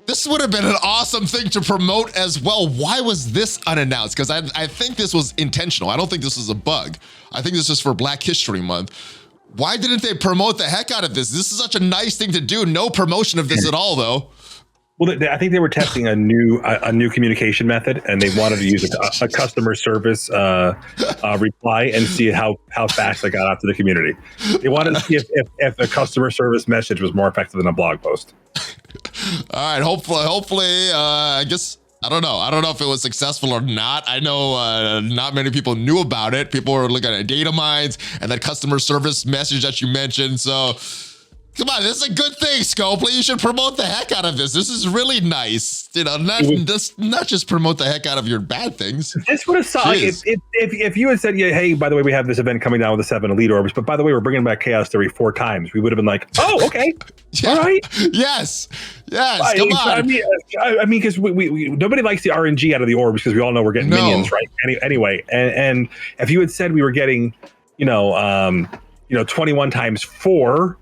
This would have been an awesome thing to promote as well. Why was this unannounced? Because I think this was intentional. I don't think this was a bug. I think this is for Black History Month. Why didn't they promote the heck out of this? This is such a nice thing to do. No promotion of this at all, though. Well, I think they were testing a new communication method, and they wanted to use a customer service reply and see how fast they got out to the community. They wanted to see if a customer service message was more effective than a blog post. All right, hopefully, I guess. I don't know. I don't know if it was successful or not. I know not many people knew about it. People were looking at data mines and that customer service message that you mentioned. So. Come on, this is a good thing, Scopely. You should promote the heck out of this. This is really nice. Not just promote the heck out of your bad things. This would have sucked if you had said, hey, by the way, we have this event coming down with the 7 elite orbs, but by the way, we're bringing back Chaos Theory 4 times. We would have been like, oh, okay, all right, yes. Come on. I mean, because we nobody likes the RNG out of the orbs because we all know we're getting minions, right? Anyway, and if you had said we were getting, 21 times 4.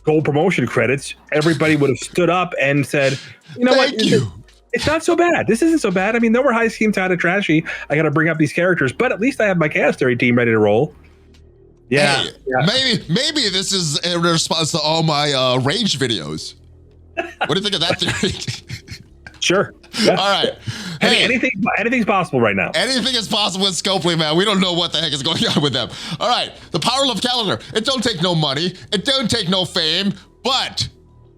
Gold promotion credits, everybody would have stood up and said, it's not so bad. This isn't so bad. I mean, Knowhere Heist seemed kind of trashy. I got to bring up these characters, but at least I have my Chaos Theory team ready to roll. Yeah. Maybe this is in response to all my rage videos. What do you think of that theory? Sure. Yeah. All right. Hey, anything's possible right now. Anything is possible with Scopely, man. We don't know what the heck is going on with them. All right. The Power Love Calendar. It don't take no money. It don't take no fame. But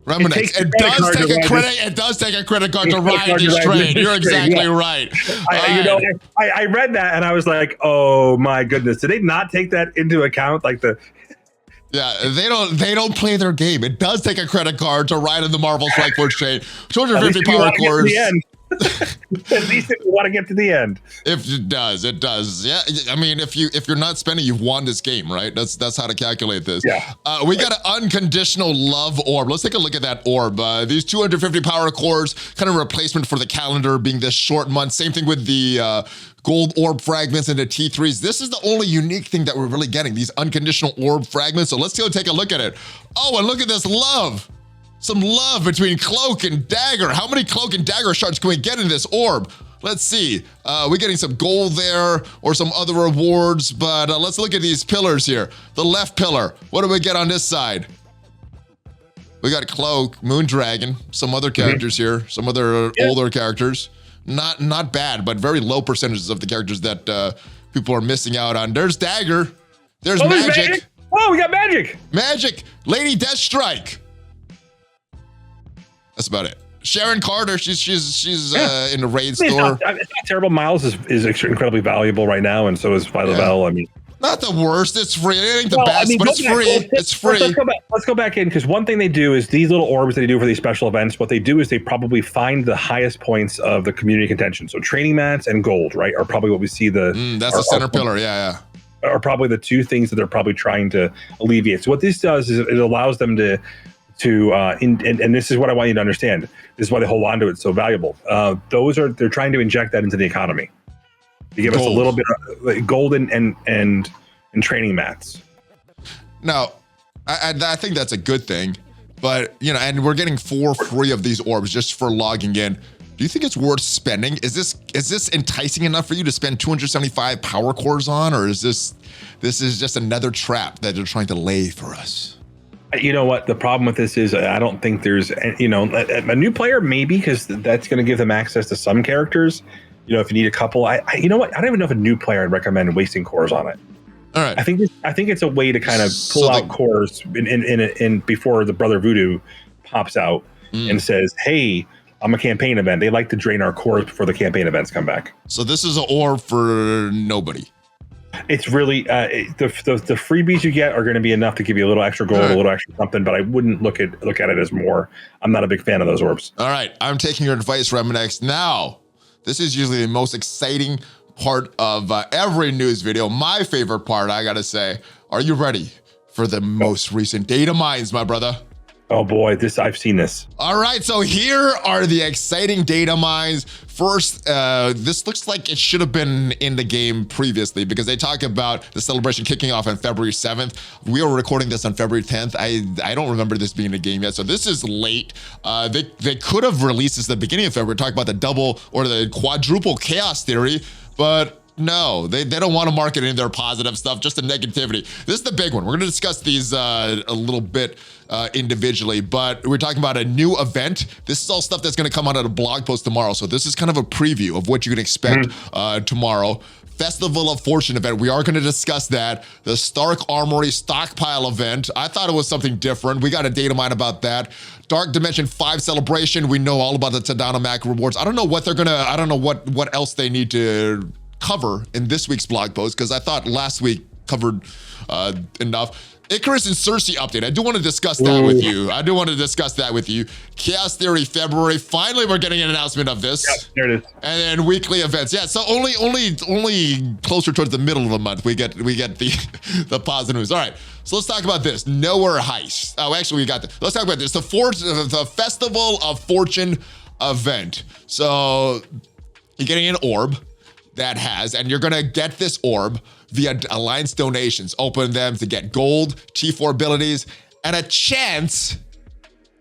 Remanx, it does take a credit card to ride this train. You're exactly right. I read that and I was like, oh my goodness, did they not take that into account? Like yeah, they don't play their game. It does take a credit card to ride in the Marvel Strike Force train. 250 power cores. At least if you want to get to the end. If it does. Yeah, I mean, if you're not spending, you've won this game, right? That's how to calculate this. Yeah. We got an unconditional love orb. Let's take a look at that orb. These 250 power cores, kind of a replacement for the calendar being this short month. Same thing with the gold orb fragments and the T3s. This is the only unique thing that we're really getting, these unconditional orb fragments. So let's go take a look at it. Oh, and look at this love. Some love between Cloak and Dagger. How many Cloak and Dagger shards can we get in this orb? Let's see. We're getting some gold there or some other rewards, but let's look at these pillars here. The left pillar, what do we get on this side? We got Cloak, Moondragon, some other characters here, some other older characters. Not bad, but very low percentages of the characters that people are missing out on. There's Dagger. There's Magic. Oh, we got Magic. Magic, Lady Deathstrike. That's about it. Sharon Carter, she's in the raid store. It's not terrible. Miles is incredibly valuable right now, and so is Violet. I mean, not the worst. It's free. It ain't the best, but it's free. It's free. Let's go back in, because one thing they do is these little orbs that they do for these special events. What they do is they probably find the highest points of the community contention. So training mats and gold, right, are probably what we see. That's the center pillar. Yeah. Are probably the two things that they're probably trying to alleviate. So what this does is it allows them to and this is what I want you to understand. This is why they hold on to it so valuable. They're trying to inject that into the economy to give us a little bit of like gold and training mats. Now, I think that's a good thing, but and we're getting 4 free of these orbs just for logging in. Do you think it's worth spending? Is this enticing enough for you to spend 275 power cores on, or is this just another trap that they're trying to lay for us? You know what? The problem with this is I don't think there's, a new player maybe, because that's going to give them access to some characters. If you need a couple, you know what? I don't even know if a new player I'd recommend wasting cores on it. All right. I think it's a way to kind of pull out cores in before the Brother Voodoo pops out and says, "Hey, I'm a campaign event. They like to drain our cores before the campaign events come back." So this is an orb for nobody. It's really the freebies you get are going to be enough to give you a little extra gold, a little extra something, but I wouldn't look at it as more. I'm not a big fan of those orbs. All right, I'm taking your advice, Remanx. Now, this is usually the most exciting part of every news video. My favorite part, I gotta say. Are you ready for the most recent data mines, my brother? Oh boy, I've seen this. All right, so here are the exciting data mines. First, this looks like it should have been in the game previously, because they talk about the celebration kicking off on February 7th. We are recording this on February 10th. I don't remember this being a game yet, so this is late. They could have released this at the beginning of February, talk about the double or the quadruple chaos theory, but no, they don't want to market any of their positive stuff, just the negativity. This is the big one. We're going to discuss these a little bit individually, but we're talking about a new event. This is all stuff that's going to come out of a blog post tomorrow. So this is kind of a preview of what you can expect tomorrow. Festival of Fortune event. We are going to discuss that. The Stark Armory stockpile event. I thought it was something different. We got a data mine about that. Dark Dimension 5 celebration. We know all about the Tadano Mac rewards. I don't know what I don't know what else they need to cover in this week's blog post, because I thought last week covered enough. Ikaris and Sersi update. I do want to discuss that with you. Chaos Theory February. Finally, we're getting an announcement of this. Yep, there it is. And then weekly events. Yeah, so only closer towards the middle of the month we get the positive news. All right, so let's talk about this. Knowhere Heist. Oh, actually, we got this. Let's talk about this. The Festival of Fortune event. So you're getting an orb and you're gonna get this orb via Alliance donations. Open them to get gold, T4 abilities, and a chance,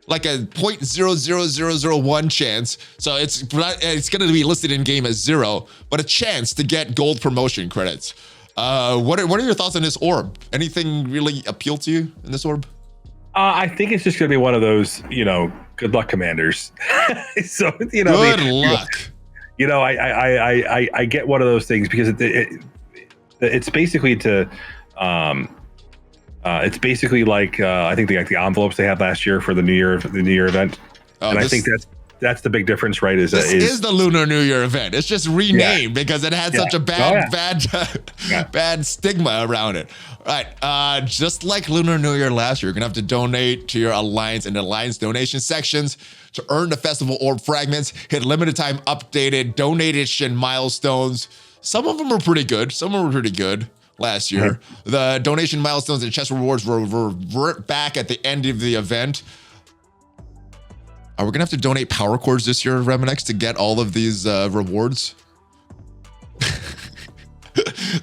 like a 0.00001 chance. So it's gonna be listed in game as 0, but a chance to get gold promotion credits. What are your thoughts on this orb? Anything really appeal to you in this orb? I think it's just gonna be one of those, good luck commanders. So good luck. I get one of those things because it's basically to It's basically like I think the envelopes they had last year for the New Year event, and I think that's the big difference, right? This is the Lunar New Year event. It's just renamed because it had such a bad stigma around it. All right, just like Lunar New Year last year, you're gonna have to donate to your Alliance in the Alliance donation sections to earn the festival orb fragments, hit limited time updated donation milestones. Some of them are pretty good. Some were pretty good last year. The donation milestones and chest rewards will revert back at the end of the event. Are we gonna have to donate power cores this year, Remanx, to get all of these rewards?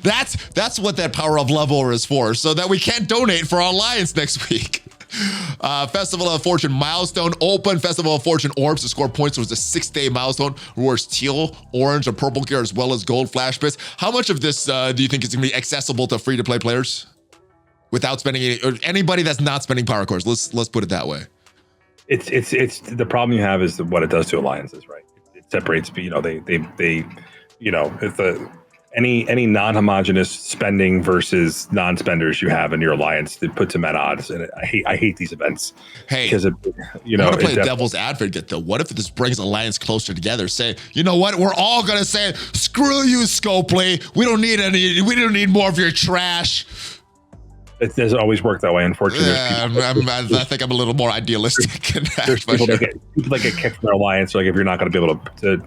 That's what that power of leveler is for, so that we can't donate for our Alliance next week. Festival of Fortune milestone open. Festival of Fortune orbs to score points towards a 6-day milestone. Rewards teal, orange, and purple gear as well as gold flash bits. How much of this do you think is gonna be accessible to free-to-play players without spending any, or anybody that's not spending power cores? Let's put it that way. It's the problem you have is what it does to alliances, right? It separates, they if the any non-homogeneous spending versus non-spenders you have in your alliance, it puts them at odds. And I hate these events. Hey, because I'm gonna play devil's advocate though. What if this brings alliance closer together? Say, you know what? We're all gonna say, screw you, Scopely. We don't need more of your trash. It doesn't always work that way, unfortunately. Yeah, I think I'm a little more idealistic in that. There's people that get kicked from their alliance. Like if you're not going to be able to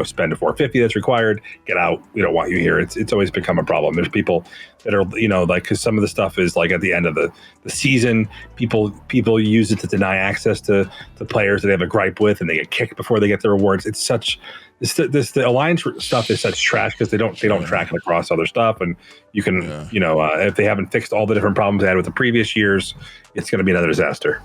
spend the 450 that's required, get out. We don't want you here. It's always become a problem. There's people that are because some of the stuff is like at the end of the season, people use it to deny access to players that they have a gripe with, and they get kicked before they get the rewards. It's such. The alliance stuff is such trash because they don't track it across other stuff, and you can if they haven't fixed all the different problems they had with the previous years, it's going to be another disaster.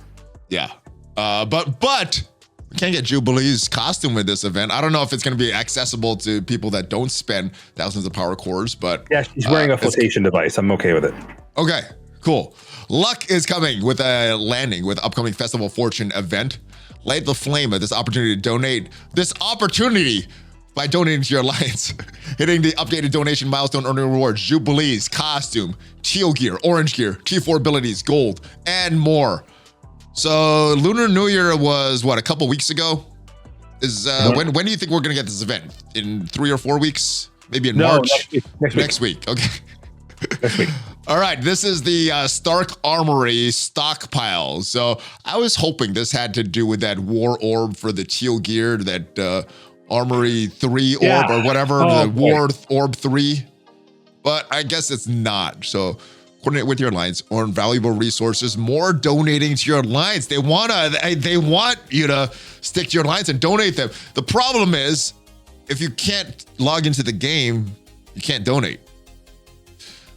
Yeah, but we can't get Jubilee's costume with this event. I don't know if it's going to be accessible to people that don't spend thousands of power cores, but yeah, she's wearing a flotation device. I'm okay with it. Okay, cool. Luck is coming with a landing with upcoming Festival of Fortune event. Light the flame of this opportunity to donate. This opportunity by donating to your alliance. Hitting the updated donation milestone, earning rewards, Jubilee's costume, teal gear, orange gear, T4 abilities, gold, and more. So Lunar New Year was what, a couple weeks ago? When do you think we're gonna get this event? In 3 or 4 weeks? Maybe in March? Next week. Okay. Next week. All right, this is the Stark Armory stockpile. So I was hoping this had to do with that war orb for the teal gear, that Armory 3 orb or whatever, the war orb 3. But I guess it's not. So coordinate with your alliance, earn valuable resources, more donating to your alliance. They want you to stick to your alliance and donate them. The problem is, if you can't log into the game, you can't donate.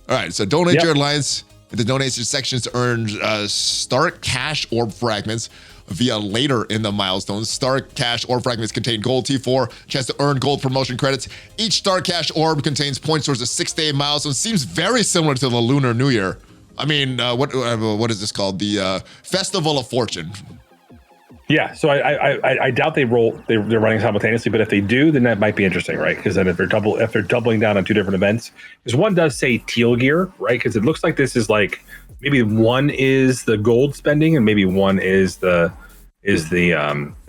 All right, so donate to your alliance in the donation sections to earn Stark Cash Orb Fragments via later in the milestones. Stark Cash Orb Fragments contain gold T4, chance to earn gold promotion credits. Each Stark Cash Orb contains points towards a 6-day milestone. Seems very similar to the Lunar New Year. I mean, what is this called? The Festival of Fortune. Yeah, so I doubt they're running simultaneously, but if they do, then that might be interesting, right? Because then if they're doubling down on 2 different events, because one does say teal gear, right? Because it looks like this is like maybe one is the gold spending and maybe one is the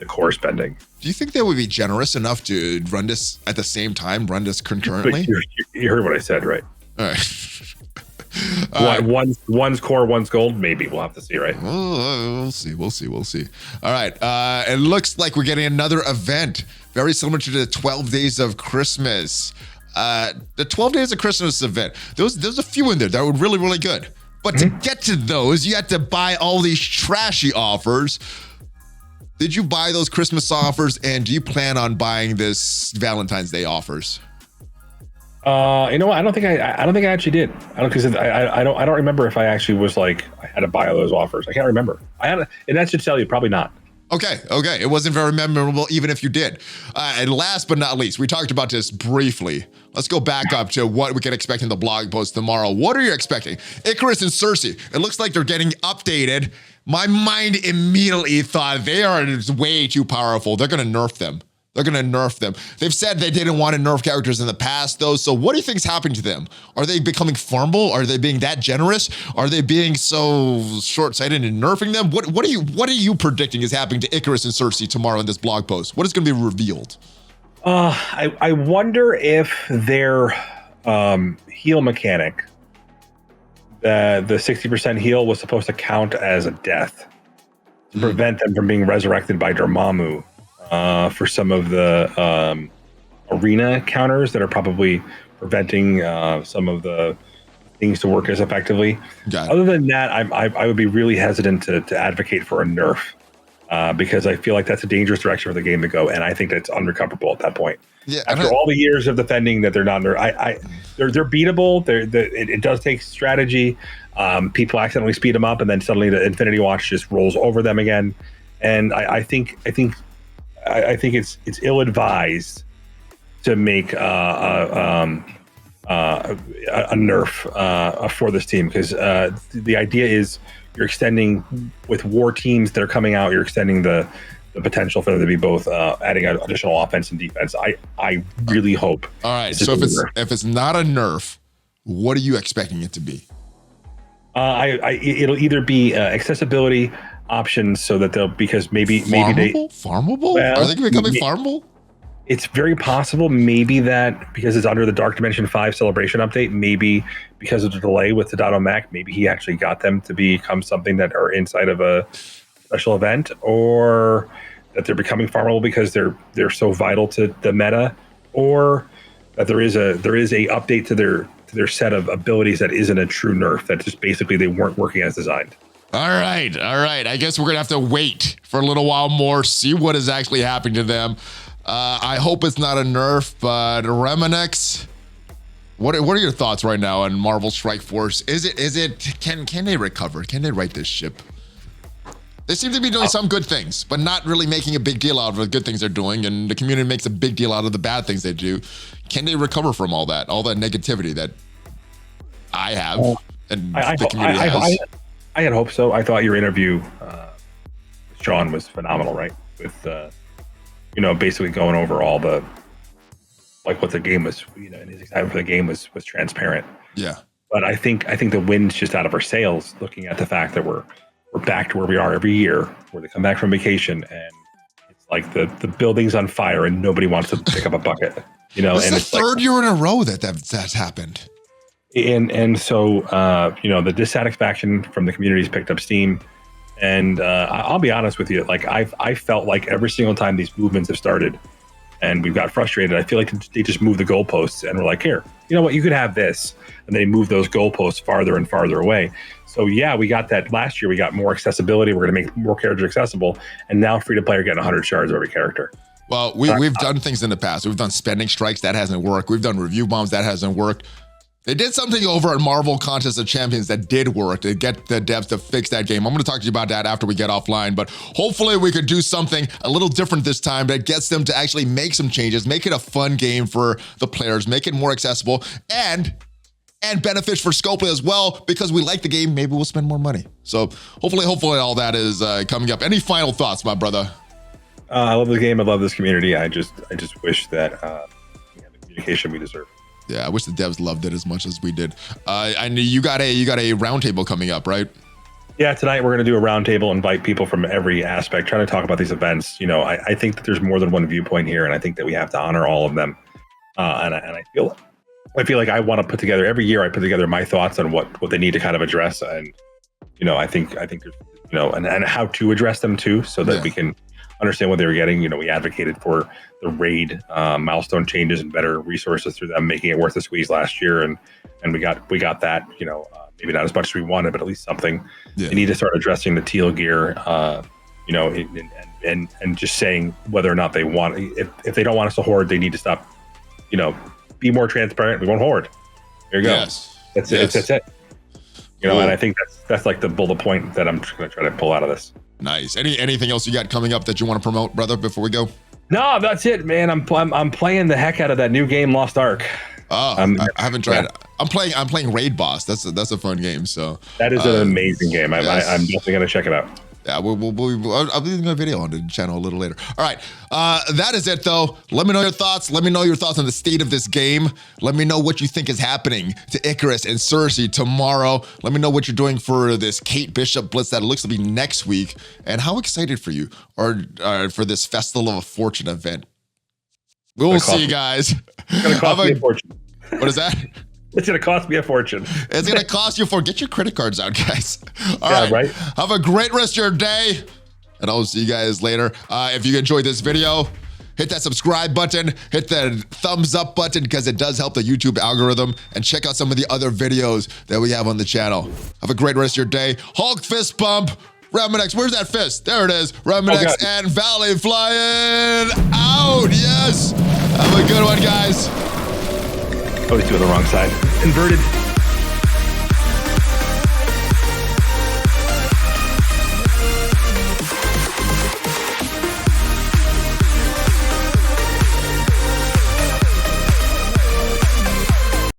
core spending. Do you think they would be generous enough to run this at the same time, run this concurrently? You heard what I said, right? All right. One's core, one's gold. Maybe we'll have to see, right? We'll see. All right. It looks like we're getting another event very similar to the 12 Days of Christmas. The 12 Days of Christmas event. There's a few in there that were really, really good. But to get to those, you had to buy all these trashy offers. Did you buy those Christmas offers? And do you plan on buying this Valentine's Day offers? You know what? I don't think I actually did. I don't remember if I actually was like I had to buy all those offers. I can't remember. And that should tell you probably not. Okay. It wasn't very memorable, even if you did. And last but not least, we talked about this briefly. Let's go back up to what we can expect in the blog post tomorrow. What are you expecting? Ikaris and Sersi. It looks like they're getting updated. My mind immediately thought they are way too powerful. They're going to nerf them. They're going to nerf them. They've said they didn't want to nerf characters in the past, though. So what do you think is happening to them? Are they becoming farmable? Are they being that generous? Are they being so short-sighted in nerfing them? What are you predicting is happening to Ikaris and Sersi tomorrow in this blog post? What is going to be revealed? I wonder if their heal mechanic, the 60% heal, was supposed to count as a death to prevent them from being resurrected by Dormammu. For some of the arena counters that are probably preventing some of the things to work as effectively. Other than that, I would be really hesitant to advocate for a nerf because I feel like that's a dangerous direction for the game to go, and I think that's unrecoverable at that point. Yeah, after all the years of defending that they're not nerf, they're beatable. It does take strategy. People accidentally speed them up, and then suddenly the Infinity Watch just rolls over them again. And I think it's ill-advised to make a nerf for this team, because the idea is you're extending with war teams that are coming out. You're extending the potential for them to be both adding additional offense and defense. I really hope. All right. So if it's not a nerf, what are you expecting it to be? It'll either be accessibility options, so that they'll, because maybe farmable. Well, are they becoming farmable? It's very possible. Maybe that because it's under the Dark Dimension 5 celebration update, maybe because of the delay with Tadano Mac, maybe he actually got them to become something that are inside of a special event, or that they're becoming farmable because they're so vital to the meta, or that there is a update to their set of abilities that isn't a true nerf, that just basically they weren't working as designed. All right. I guess we're gonna have to wait for a little while more, see what is actually happening to them. I hope it's not a nerf, but Remanx, what are your thoughts right now on Marvel Strike Force? Can they recover? Can they right this ship? They seem to be doing some good things, but not really making a big deal out of the good things they're doing, and the community makes a big deal out of the bad things they do. Can they recover from all that negativity that I have and the community has? I had hoped so. I thought your interview with Sean was phenomenal, right? With basically going over all the what the game was, and his excitement for the game was transparent. Yeah. But I think the wind's just out of our sails, looking at the fact that we're back to where we are every year, where they come back from vacation and it's like the building's on fire and nobody wants to pick up a bucket. It's the third year in a row that's happened. And so the dissatisfaction from the community's picked up steam. And I'll be honest with you, I felt like every single time these movements have started and we've got frustrated, I feel like they just moved the goalposts and we're like, here, you know what, you could have this. And they move those goalposts farther and farther away. So yeah, we got that last year. We got more accessibility. We're going to make more characters accessible. And now free-to-play are getting 100 shards of every character. Well, we've done things in the past. We've done spending strikes. That hasn't worked. We've done review bombs. That hasn't worked. They did something over at Marvel Contest of Champions that did work to get the devs to fix that game. I'm going to talk to you about that after we get offline, but hopefully we could do something a little different this time that gets them to actually make some changes, make it a fun game for the players, make it more accessible, and benefits for Scopely as well, because we like the game. Maybe we'll spend more money. So hopefully all that is coming up. Any final thoughts, my brother? I love the game. I love this community. I just wish that we had the communication we deserve. Yeah, I wish the devs loved it as much as we did. I know you got a roundtable coming up, right? Yeah, tonight we're going to do a roundtable, invite people from every aspect, trying to talk about these events. I think that there's more than one viewpoint here, and I think that we have to honor all of them. And I feel like I want to put together, every year I put together my thoughts on what they need to kind of address, and I think there's and how to address them too, so that we can understand what they were getting. We advocated for the raid milestone changes and better resources through them, making it worth the squeeze last year, and we got that. Maybe not as much as we wanted, but at least something. Yeah. They need to start addressing the teal gear, and just saying whether or not they want. If they don't want us to hoard, they need to stop. Be more transparent. We won't hoard. There you go. Yes. That's it. That's it. And I think that's like the bullet point that I'm going to try to pull out of this. Nice. Anything else you got coming up that you want to promote, brother, before we go? No, that's it, man. I'm playing the heck out of that new game, Lost Ark. Oh, I haven't tried it. I'm playing Raid Boss. That's a fun game. So that is an amazing game. I'm definitely going to check it out. Yeah, I'll be doing a video on the channel a little later. All right, that is it though. Let me know your thoughts. Let me know your thoughts on the state of this game. Let me know what you think is happening to Ikaris and Sersi tomorrow. Let me know what you're doing for this Kate Bishop Blitz that looks to be next week, and how excited for you are for this Festival of Fortune event. We'll see you guys. It's gonna cost me a fortune. What is that? It's going to cost me a fortune. It's going to cost you get your credit cards out, guys. All right. Have a great rest of your day, and I'll see you guys later. If you enjoyed this video, hit that subscribe button, hit the thumbs up button, because it does help the YouTube algorithm, and check out some of the other videos that we have on the channel. Have a great rest of your day. Hulk fist bump. Remanx, where's that fist? There it is. Remanx and ValleyFlyin out. Yes. Have a good one, guys. Oh, he's doing the wrong side. Inverted.